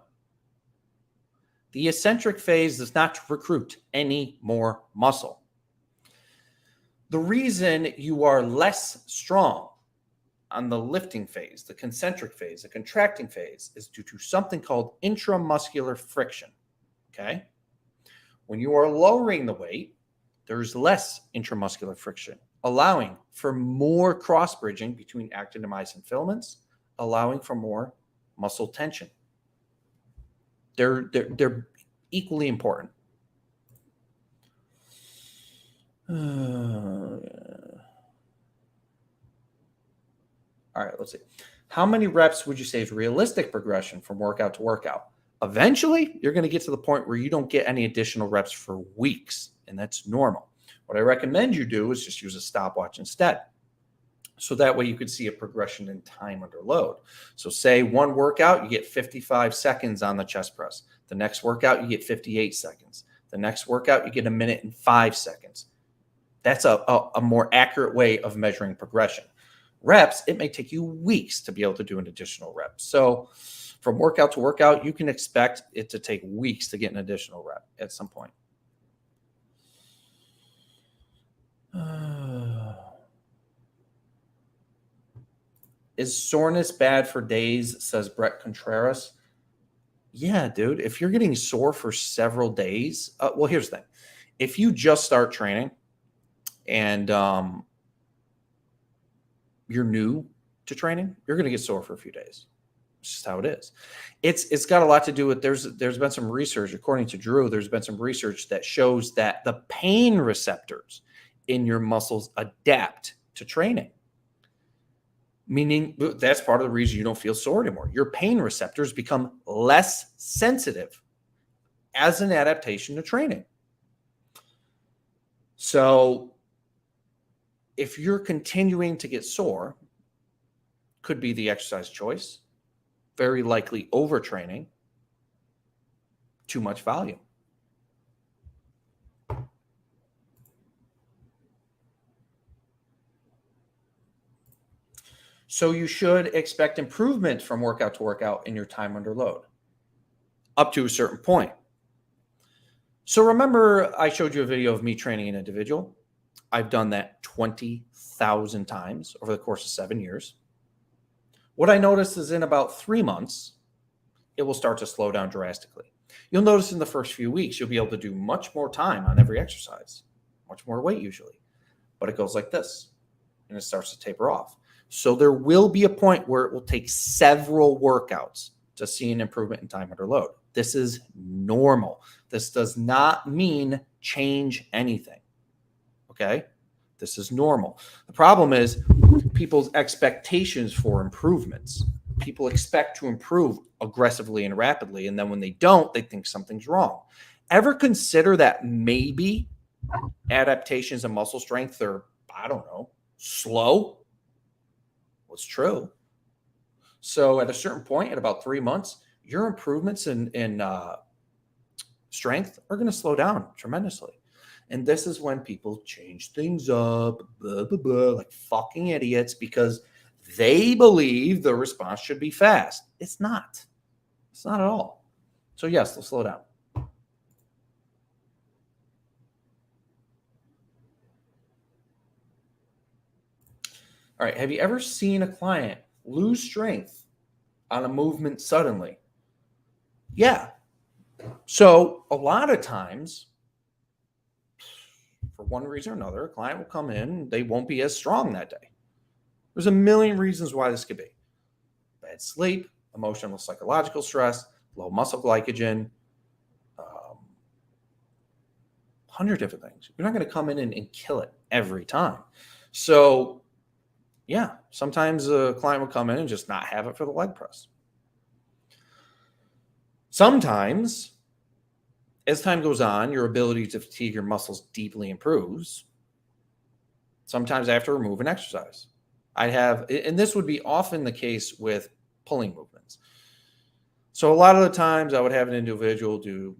The eccentric phase does not recruit any more muscle. The reason you are less strong on the lifting phase, the concentric phase, the contracting phase, is due to something called intramuscular friction. Okay? When you are lowering the weight, there's less intramuscular friction, allowing for more cross-bridging between actin and myosin filaments, allowing for more muscle tension. They're equally important. All right, let's see. How many reps would you say is realistic progression from workout to workout? Eventually, you're going to get to the point where you don't get any additional reps for weeks, and that's normal. What I recommend you do is just use a stopwatch instead. So that way you could see a progression in time under load. So say one workout, you get 55 seconds on the chest press. The next workout, you get 58 seconds. The next workout, you get 1 minute and 5 seconds. That's a more accurate way of measuring progression. Reps, it may take you weeks to be able to do an additional rep. So from workout to workout, you can expect it to take weeks to get an additional rep at some point. Is soreness bad for days, says Brett Contreras? Yeah, dude. If you're getting sore for several days, well, here's the thing. If you just start training and you're new to training, you're going to get sore for a few days. It's just how it is. It's got a lot to do with there's been some research, according to Drew, there's been some research that shows that the pain receptors in your muscles adapt to training. Meaning that's part of the reason you don't feel sore anymore. Your pain receptors become less sensitive as an adaptation to training. So if you're continuing to get sore, could be the exercise choice, very likely overtraining, too much volume. So you should expect improvement from workout to workout in your time under load up to a certain point. So remember, I showed you a video of me training an individual. I've done that 20,000 times over the course of 7 years. What I noticed is in about 3 months, it will start to slow down drastically. You'll notice in the first few weeks, you'll be able to do much more time on every exercise, much more weight usually, but it goes like this and it starts to taper off. So there will be a point where it will take several workouts to see an improvement in time under load. This is normal. This does not mean change anything. Okay? This is normal. The problem is people's expectations for improvements. People expect to improve aggressively and rapidly, and then when they don't, they think something's wrong. Ever consider that maybe adaptations and muscle strength are, I don't know, slow? Well, it's true. So at a certain point, at about 3 months, your improvements in strength are going to slow down tremendously. And this is when people change things up, blah, blah, blah, like fucking idiots, because they believe the response should be fast. It's not. It's not at all. So yes, they'll slow down. All right. Have you ever seen a client lose strength on a movement suddenly? Yeah. So a lot of times, for one reason or another, a client will come in, they won't be as strong that day. There's a million reasons why this could be. Bad sleep, emotional, psychological stress, low muscle glycogen, 100 different things. You're not going to come in and kill it every time. So yeah, sometimes a client will come in and just not have it for the leg press. Sometimes, as time goes on, your ability to fatigue your muscles deeply improves. Sometimes I have to remove an exercise. And this would be often the case with pulling movements. So a lot of the times I would have an individual do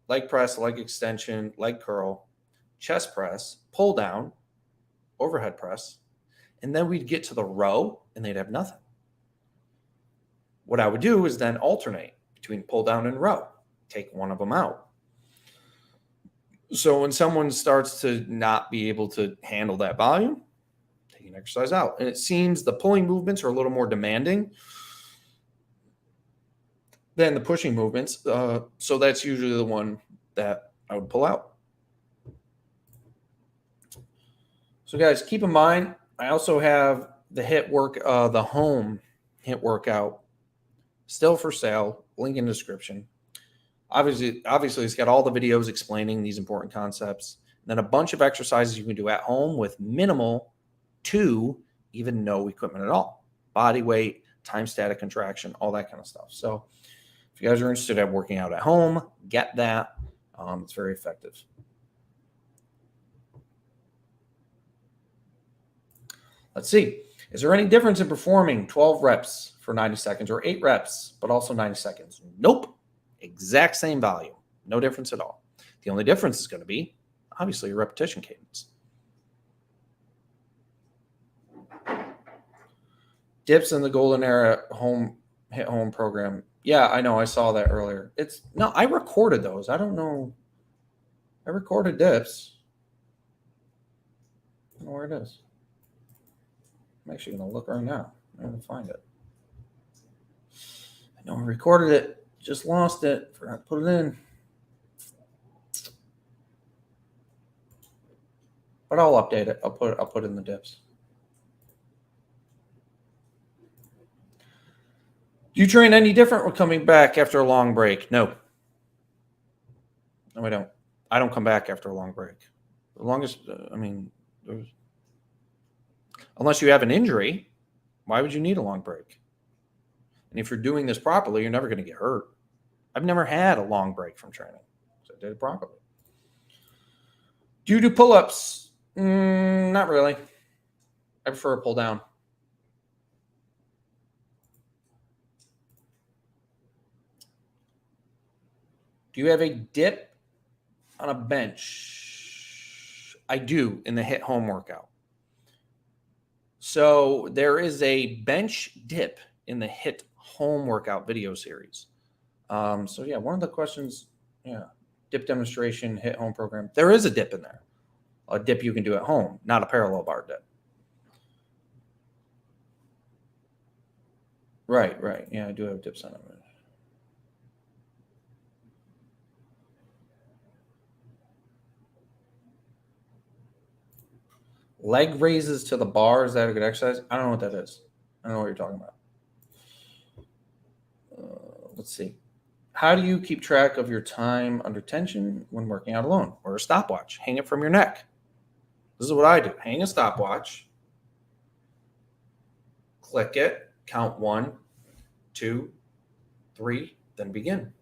leg press, leg extension, leg curl, chest press, pull down, overhead press, and then we'd get to the row and they'd have nothing. What I would do is then alternate between pull down and row, take one of them out. So when someone starts to not be able to handle that volume, take an exercise out. And it seems the pulling movements are a little more demanding than the pushing movements. So that's usually the one that I would pull out. So guys, keep in mind, I also have the the home HIIT workout still for sale, link in the description. Obviously, it's got all the videos explaining these important concepts. And then a bunch of exercises you can do at home with minimal to even no equipment at all. Body weight, time static contraction, all that kind of stuff. So if you guys are interested in working out at home, get that. It's very effective. Let's see. Is there any difference in performing 12 reps for 90 seconds or 8 reps, but also 90 seconds? Nope. Exact same volume. No difference at all. The only difference is going to be, obviously, your repetition cadence. Dips in the Golden Era hit home program. Yeah, I know. I saw that earlier. I recorded those. I don't know. I recorded dips. I don't know where it is. I'm actually going to look right now. I'm going to find it. I know I recorded it. Just lost it. Forgot to put it in. But I'll update it. I'll put in the dips. Do you train any different when coming back after a long break? No. No, I don't. I don't come back after a long break. The longest, unless you have an injury, why would you need a long break? And if you're doing this properly, you're never going to get hurt. I've never had a long break from training. So I did it properly. Do you do pull-ups? Not really. I prefer a pull down. Do you have a dip on a bench? I do in the hit home workout. So there is a bench dip in the hit home workout video series. One of the questions, dip demonstration, hit home program. There is a dip in there. A dip you can do at home, not a parallel bar dip. Right. Yeah, I do have dips on it. Leg raises to the bar, is that a good exercise? I don't know what that is. I don't know what you're talking about. Let's see. How do you keep track of your time under tension when working out alone? Or a stopwatch. Hang it from your neck. This is what I do. Hang a stopwatch. Click it. Count 1, 2, 3, then begin.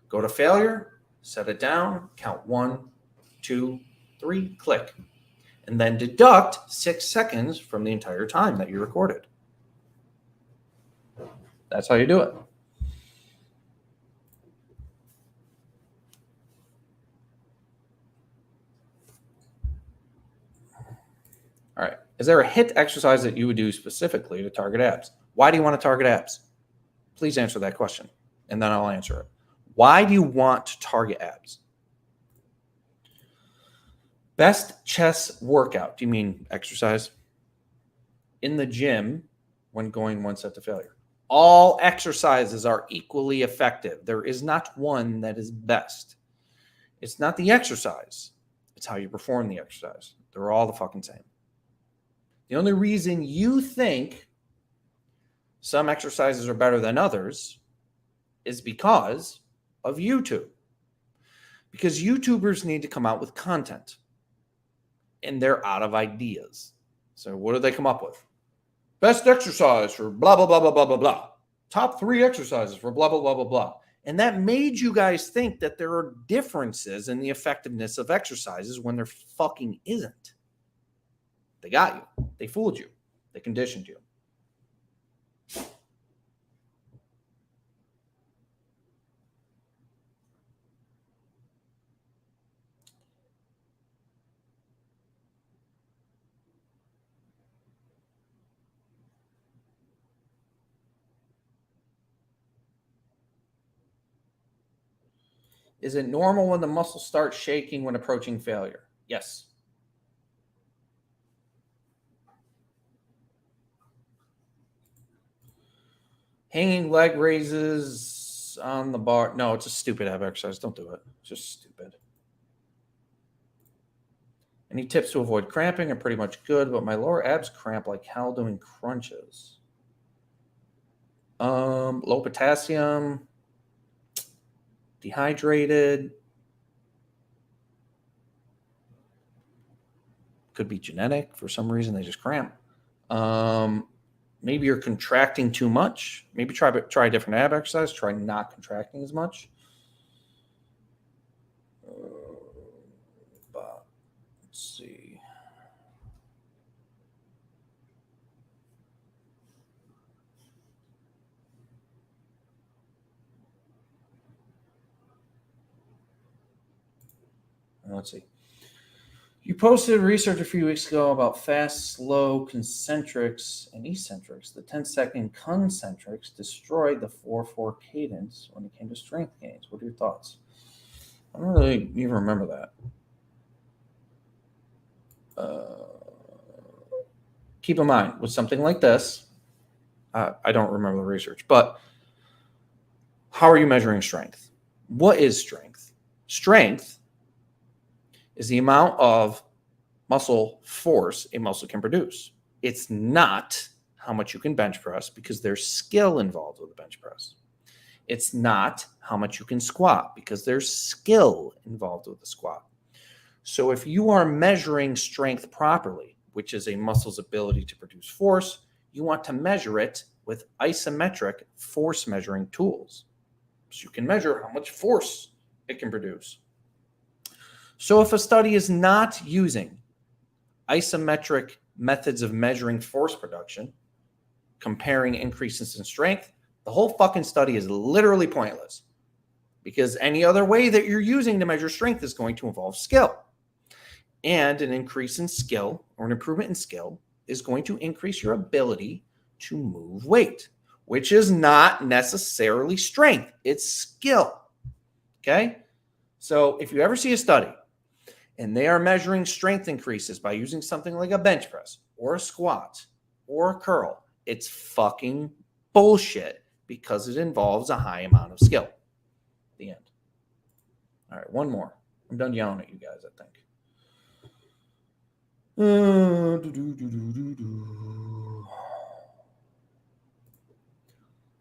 Go to failure. Set it down. Count 1, 2, 3, click. And then deduct 6 seconds from the entire time that you recorded. That's how you do it. All right. Is there a HIIT exercise that you would do specifically to target abs? Why do you want to target abs? Please answer that question, and then I'll answer it. Why do you want to target abs? Best chest workout. Do you mean exercise? In the gym when going one set to failure. All exercises are equally effective. There is not one that is best. It's not the exercise. It's how you perform the exercise. They're all the fucking same. The only reason you think some exercises are better than others is because of YouTube. Because YouTubers need to come out with content. And they're out of ideas. So what do they come up with? Best exercise for blah, blah, blah, blah, blah, blah, blah. Top 3 exercises for blah, blah, blah, blah, blah. And that made you guys think that there are differences in the effectiveness of exercises when there fucking isn't. They got you. They fooled you. They conditioned you. Is it normal when the muscle starts shaking when approaching failure? Yes. Hanging leg raises on the bar. No, it's a stupid ab exercise. Don't do it. It's just stupid. Any tips to avoid cramping are pretty much good, but my lower abs cramp like hell doing crunches. Low potassium. Dehydrated. Could be genetic. For some reason, they just cramp. Maybe you're contracting too much. Maybe try a different ab exercise. Try not contracting as much. But let's see. Let's see. You posted research a few weeks ago about fast, slow concentrics and eccentrics. The 10-second concentrics destroyed the 4/4 cadence when it came to strength gains. What are your thoughts? I don't really even remember that. Keep in mind, with something like this, I don't remember the research, but how are you measuring strength? What is strength? Strength is the amount of muscle force a muscle can produce. It's not how much you can bench press because there's skill involved with the bench press. It's not how much you can squat because there's skill involved with the squat. So if you are measuring strength properly, which is a muscle's ability to produce force, you want to measure it with isometric force measuring tools. So you can measure how much force it can produce. So if a study is not using isometric methods of measuring force production, comparing increases in strength, the whole fucking study is literally pointless because any other way that you're using to measure strength is going to involve skill. And an increase in skill or an improvement in skill is going to increase your ability to move weight, which is not necessarily strength. It's skill. Okay? So if you ever see a study and they are measuring strength increases by using something like a bench press or a squat or a curl, it's fucking bullshit because it involves a high amount of skill. The end. All right, one more. I'm done yelling at you guys, I think.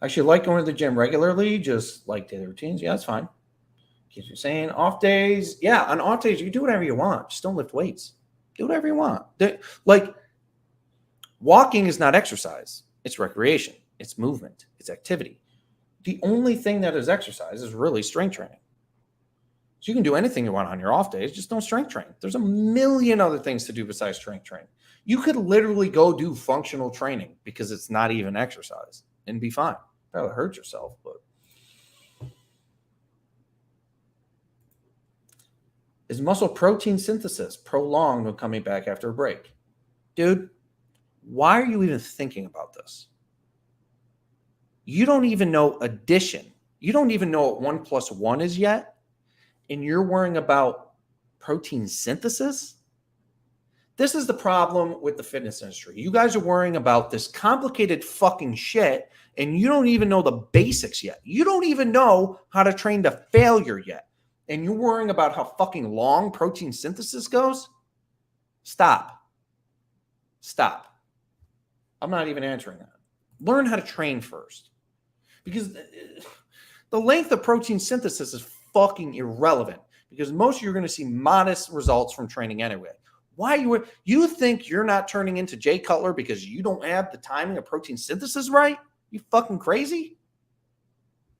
I should like going to the gym regularly, just like daily routines. Yeah, that's fine. Keeps you sane. Off days, yeah, on off days, you can do whatever you want. Just don't lift weights. Do whatever you want. Like, walking is not exercise. It's recreation. It's movement. It's activity. The only thing that is exercise is really strength training. So you can do anything you want on your off days, just don't strength train. There's a million other things to do besides strength training. You could literally go do functional training because it's not even exercise and be fine. Probably hurt yourself, but is muscle protein synthesis prolonged when coming back after a break? Dude, why are you even thinking about this? You don't even know addition. You don't even know what 1 + 1 is yet. And you're worrying about protein synthesis? This is the problem with the fitness industry. You guys are worrying about this complicated fucking shit, and you don't even know the basics yet. You don't even know how to train to failure yet. And you're worrying about how fucking long protein synthesis goes? Stop. Stop. I'm not even answering that. Learn how to train first. Because the length of protein synthesis is fucking irrelevant because most of you are going to see modest results from training anyway. Why you think you're not turning into Jay Cutler because you don't have the timing of protein synthesis right? You fucking crazy?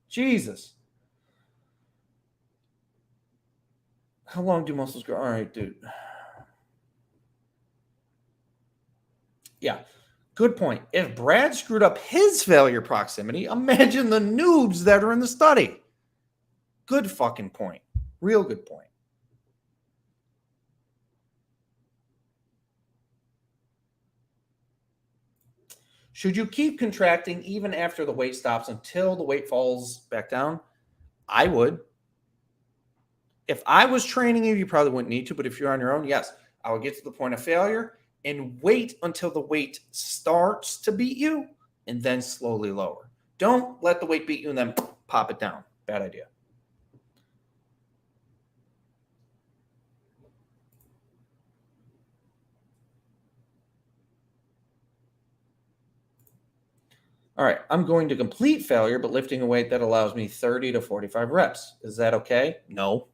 Jesus. How long do muscles grow? All right, dude. Yeah. Good point. If Brad screwed up his failure proximity, imagine the noobs that are in the study. Good fucking point. Real good point. Should you keep contracting even after the weight stops until the weight falls back down? I would. If I was training you, you probably wouldn't need to, but if you're on your own, yes, I would get to the point of failure and wait until the weight starts to beat you and then slowly lower. Don't let the weight beat you and then pop it down. Bad idea. All right, I'm going to complete failure, but lifting a weight that allows me 30 to 45 reps. Is that okay? No,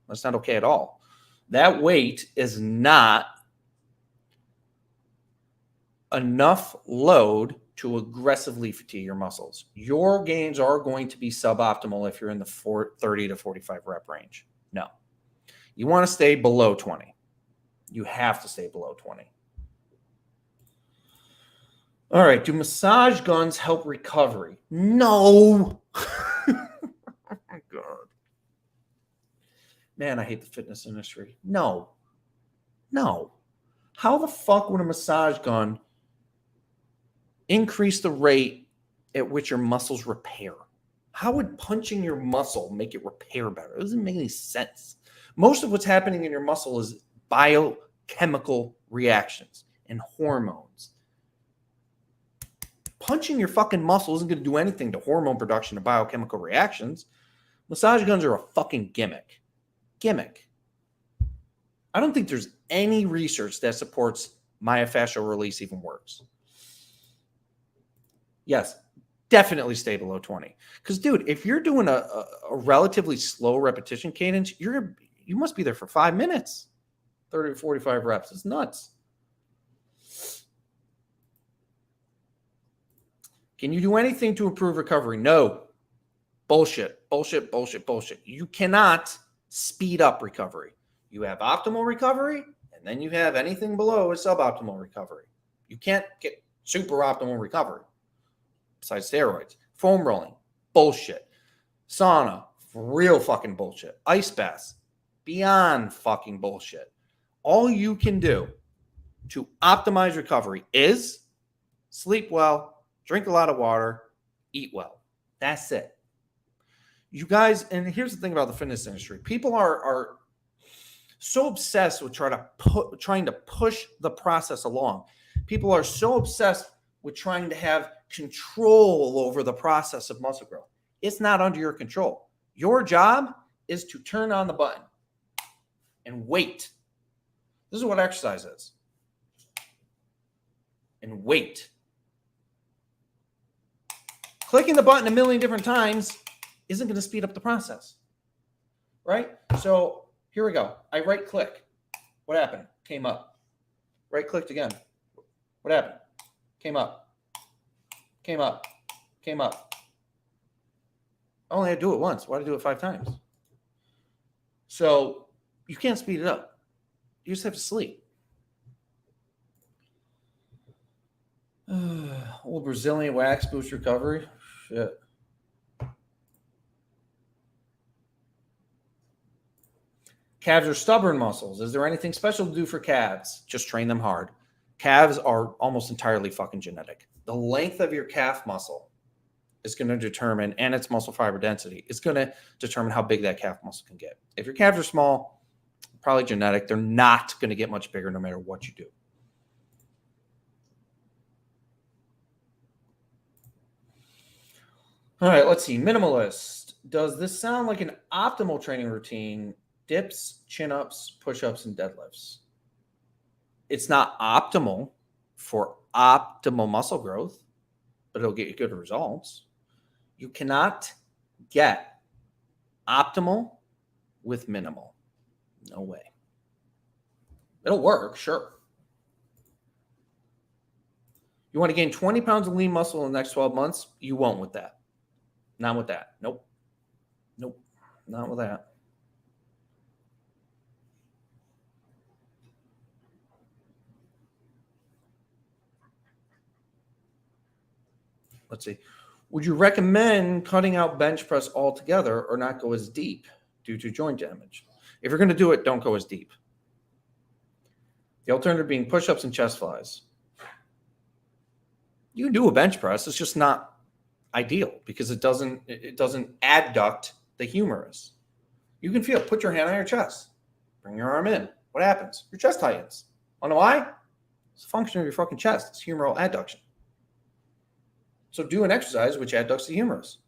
that's not okay at all. That weight is not enough load to aggressively fatigue your muscles. Your gains are going to be suboptimal if you're in the 30 to 45 rep range. No, you want to stay below 20. You have to stay below 20. All right. Do massage guns help recovery? No. Oh my God. Man, I hate the fitness industry. No. No. How the fuck would a massage gun increase the rate at which your muscles repair? How would punching your muscle make it repair better? It doesn't make any sense. Most of what's happening in your muscle is biochemical reactions and hormones. Punching your fucking muscle isn't going to do anything to hormone production and biochemical reactions. Massage guns are a fucking gimmick. Gimmick. I don't think there's any research that supports myofascial release even works. Yes, definitely stay below 20. Because, dude, if you're doing a relatively slow repetition cadence, you must be there for 5 minutes. 30 to 45 reps. It's nuts. Can you do anything to improve recovery? No. Bullshit, bullshit, bullshit, bullshit. You cannot speed up recovery. You have optimal recovery, and then you have anything below is suboptimal recovery. You can't get super optimal recovery besides steroids. Foam rolling, bullshit. Sauna, real fucking bullshit. Ice baths, beyond fucking bullshit. All you can do to optimize recovery is sleep well, drink a lot of water, eat well. That's it. You guys, and here's the thing about the fitness industry. People are so obsessed with trying to push the process along. People are so obsessed with trying to have control over the process of muscle growth. It's not under your control. Your job is to turn on the button and wait. This is what exercise is. And wait. Clicking the button a million different times isn't going to speed up the process. Right? So here we go. I right click. What happened? Came up. Right clicked again. What happened? Came up. Came up. Came up. I only had to do it once. Why did I do it 5 times? So you can't speed it up. You just have to sleep. Old Brazilian wax boost recovery. Shit. Calves are stubborn muscles. Is there anything special to do for calves? Just train them hard. Calves are almost entirely fucking genetic. The length of your calf muscle is going to determine, and its muscle fiber density, is going to determine how big that calf muscle can get. If your calves are small, probably genetic. They're not going to get much bigger no matter what you do. All right, let's see. Minimalist. Does this sound like an optimal training routine? Dips, chin-ups, push-ups, and deadlifts. It's not optimal for optimal muscle growth, but it'll get you good results. You cannot get optimal with minimal. No way. It'll work, sure. You want to gain 20 pounds of lean muscle in the next 12 months? You won't with that. Not with that. Nope. Nope. Not with that. Let's see. Would you recommend cutting out bench press altogether or not go as deep due to joint damage? If you're going to do it, don't go as deep. The alternative being push-ups and chest flies. You can do a bench press. It's just not ideal because it doesn't adduct the humerus. You can feel it. Put your hand on your chest. Bring your arm in. What happens? Your chest tightens. Wanna know why? It's a function of your fucking chest. It's humeral adduction. So do an exercise which adducts the humerus.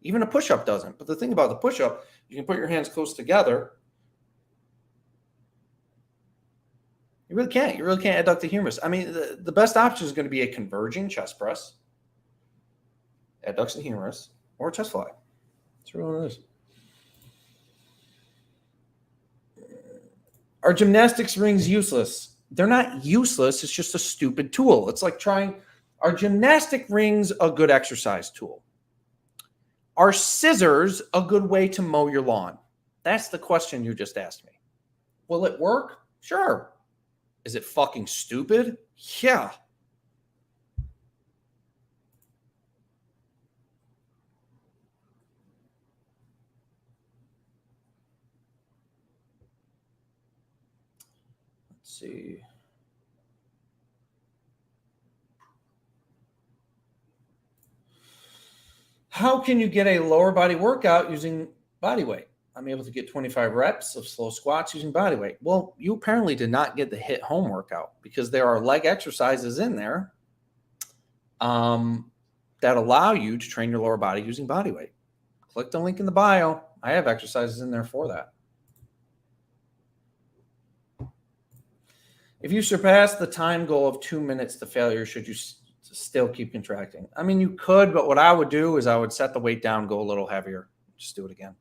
Even a push-up doesn't. But the thing about the push-up, you can put your hands close together. You really can't. You really can't adduct the humerus. I mean, the best option is going to be a converging chest press. Adducts the humerus. Or a chest fly. That's really what it is. Are gymnastics rings useless? They're not useless. It's just a stupid tool. It's like are gymnastic rings a good exercise tool? Are scissors a good way to mow your lawn? That's the question you just asked me. Will it work? Sure. Is it fucking stupid? Yeah. Let's see. How can you get a lower body workout using body weight? I'm able to get 25 reps of slow squats using body weight. Well, you apparently did not get the HIIT home workout because there are leg exercises in there that allow you to train your lower body using body weight. Click the link in the bio. I have exercises in there for that. If you surpass the time goal of 2 minutes to failure, should you still keep contracting? I mean, you could, but what I would do is I would set the weight down, go a little heavier. Just do it again.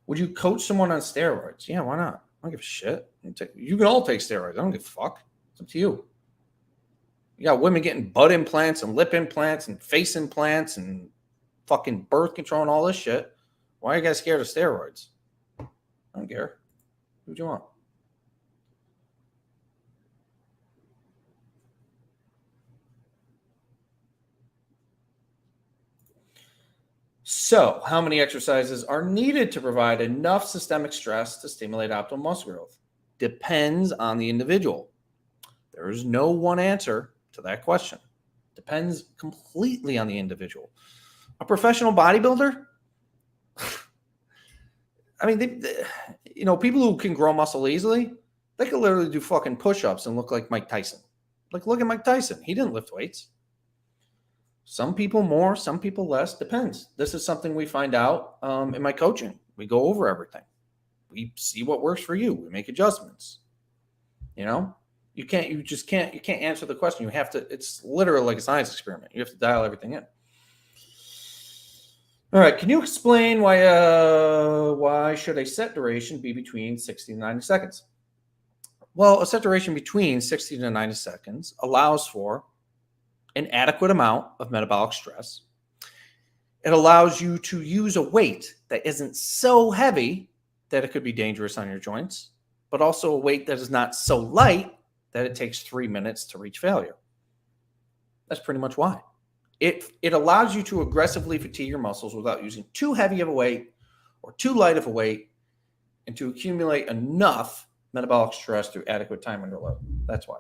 Would you coach someone on steroids? Yeah, why not? I don't give a shit. You can all take steroids. I don't give a fuck. It's up to you. You got women getting butt implants and lip implants and face implants and fucking birth control and all this shit. Why are you guys scared of steroids? I don't care. Who do you want? So, how many exercises are needed to provide enough systemic stress to stimulate optimal muscle growth? Depends on the individual. There is no one answer to that question. Depends completely on the individual. A professional bodybuilder, I mean, people who can grow muscle easily, they can literally do fucking push-ups and look like Mike Tyson. Like, look at Mike Tyson. He didn't lift weights. Some people more, some people less. Depends. This is something we find out in my coaching. We go over everything. We see what works for you. We make adjustments. You can't answer the question. You have to, it's literally like a science experiment. You have to dial everything in. All right. Can you explain why should a set duration be between 60 and 90 seconds? Well, a set duration between 60 to 90 seconds allows for an adequate amount of metabolic stress. It allows you to use a weight that isn't so heavy that it could be dangerous on your joints, but also a weight that is not so light that it takes 3 minutes to reach failure. That's pretty much why. It allows you to aggressively fatigue your muscles without using too heavy of a weight or too light of a weight, and to accumulate enough metabolic stress through adequate time under load. That's why.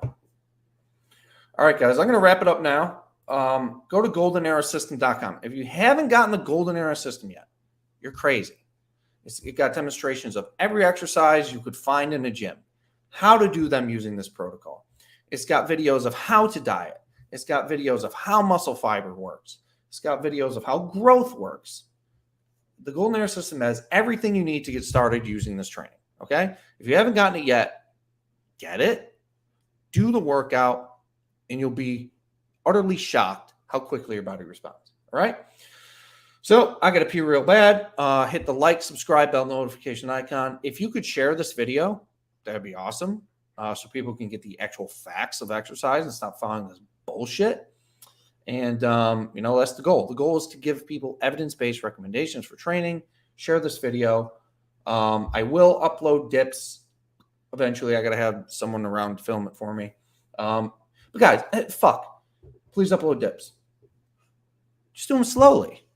All right, guys, I'm going to wrap it up now. Go to goldenerasystem.com. If you haven't gotten the Golden Era System yet, you're crazy. It got demonstrations of every exercise you could find in a gym, how to do them using this protocol. It's got videos of how to diet. It's got videos of how muscle fiber works. It's got videos of how growth works. The Golden Era System has everything you need to get started using this training, okay? If you haven't gotten it yet, get it, do the workout, and you'll be utterly shocked how quickly your body responds, all right? So I got to pee real bad. Hit the like, subscribe, bell notification icon. If you could share this video, that'd be awesome, so people can get the actual facts of exercise and stop following this bullshit. And, that's the goal. The goal is to give people evidence-based recommendations for training. Share this video. I will upload dips eventually. I got to have someone around to film it for me. But guys, please upload dips. Just do them slowly.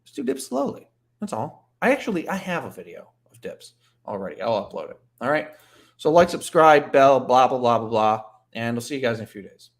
Just do dips slowly. That's all. I have a video of dips already. I'll upload it. All right. So like, subscribe, bell, blah, blah, blah, blah, blah. And I'll see you guys in a few days.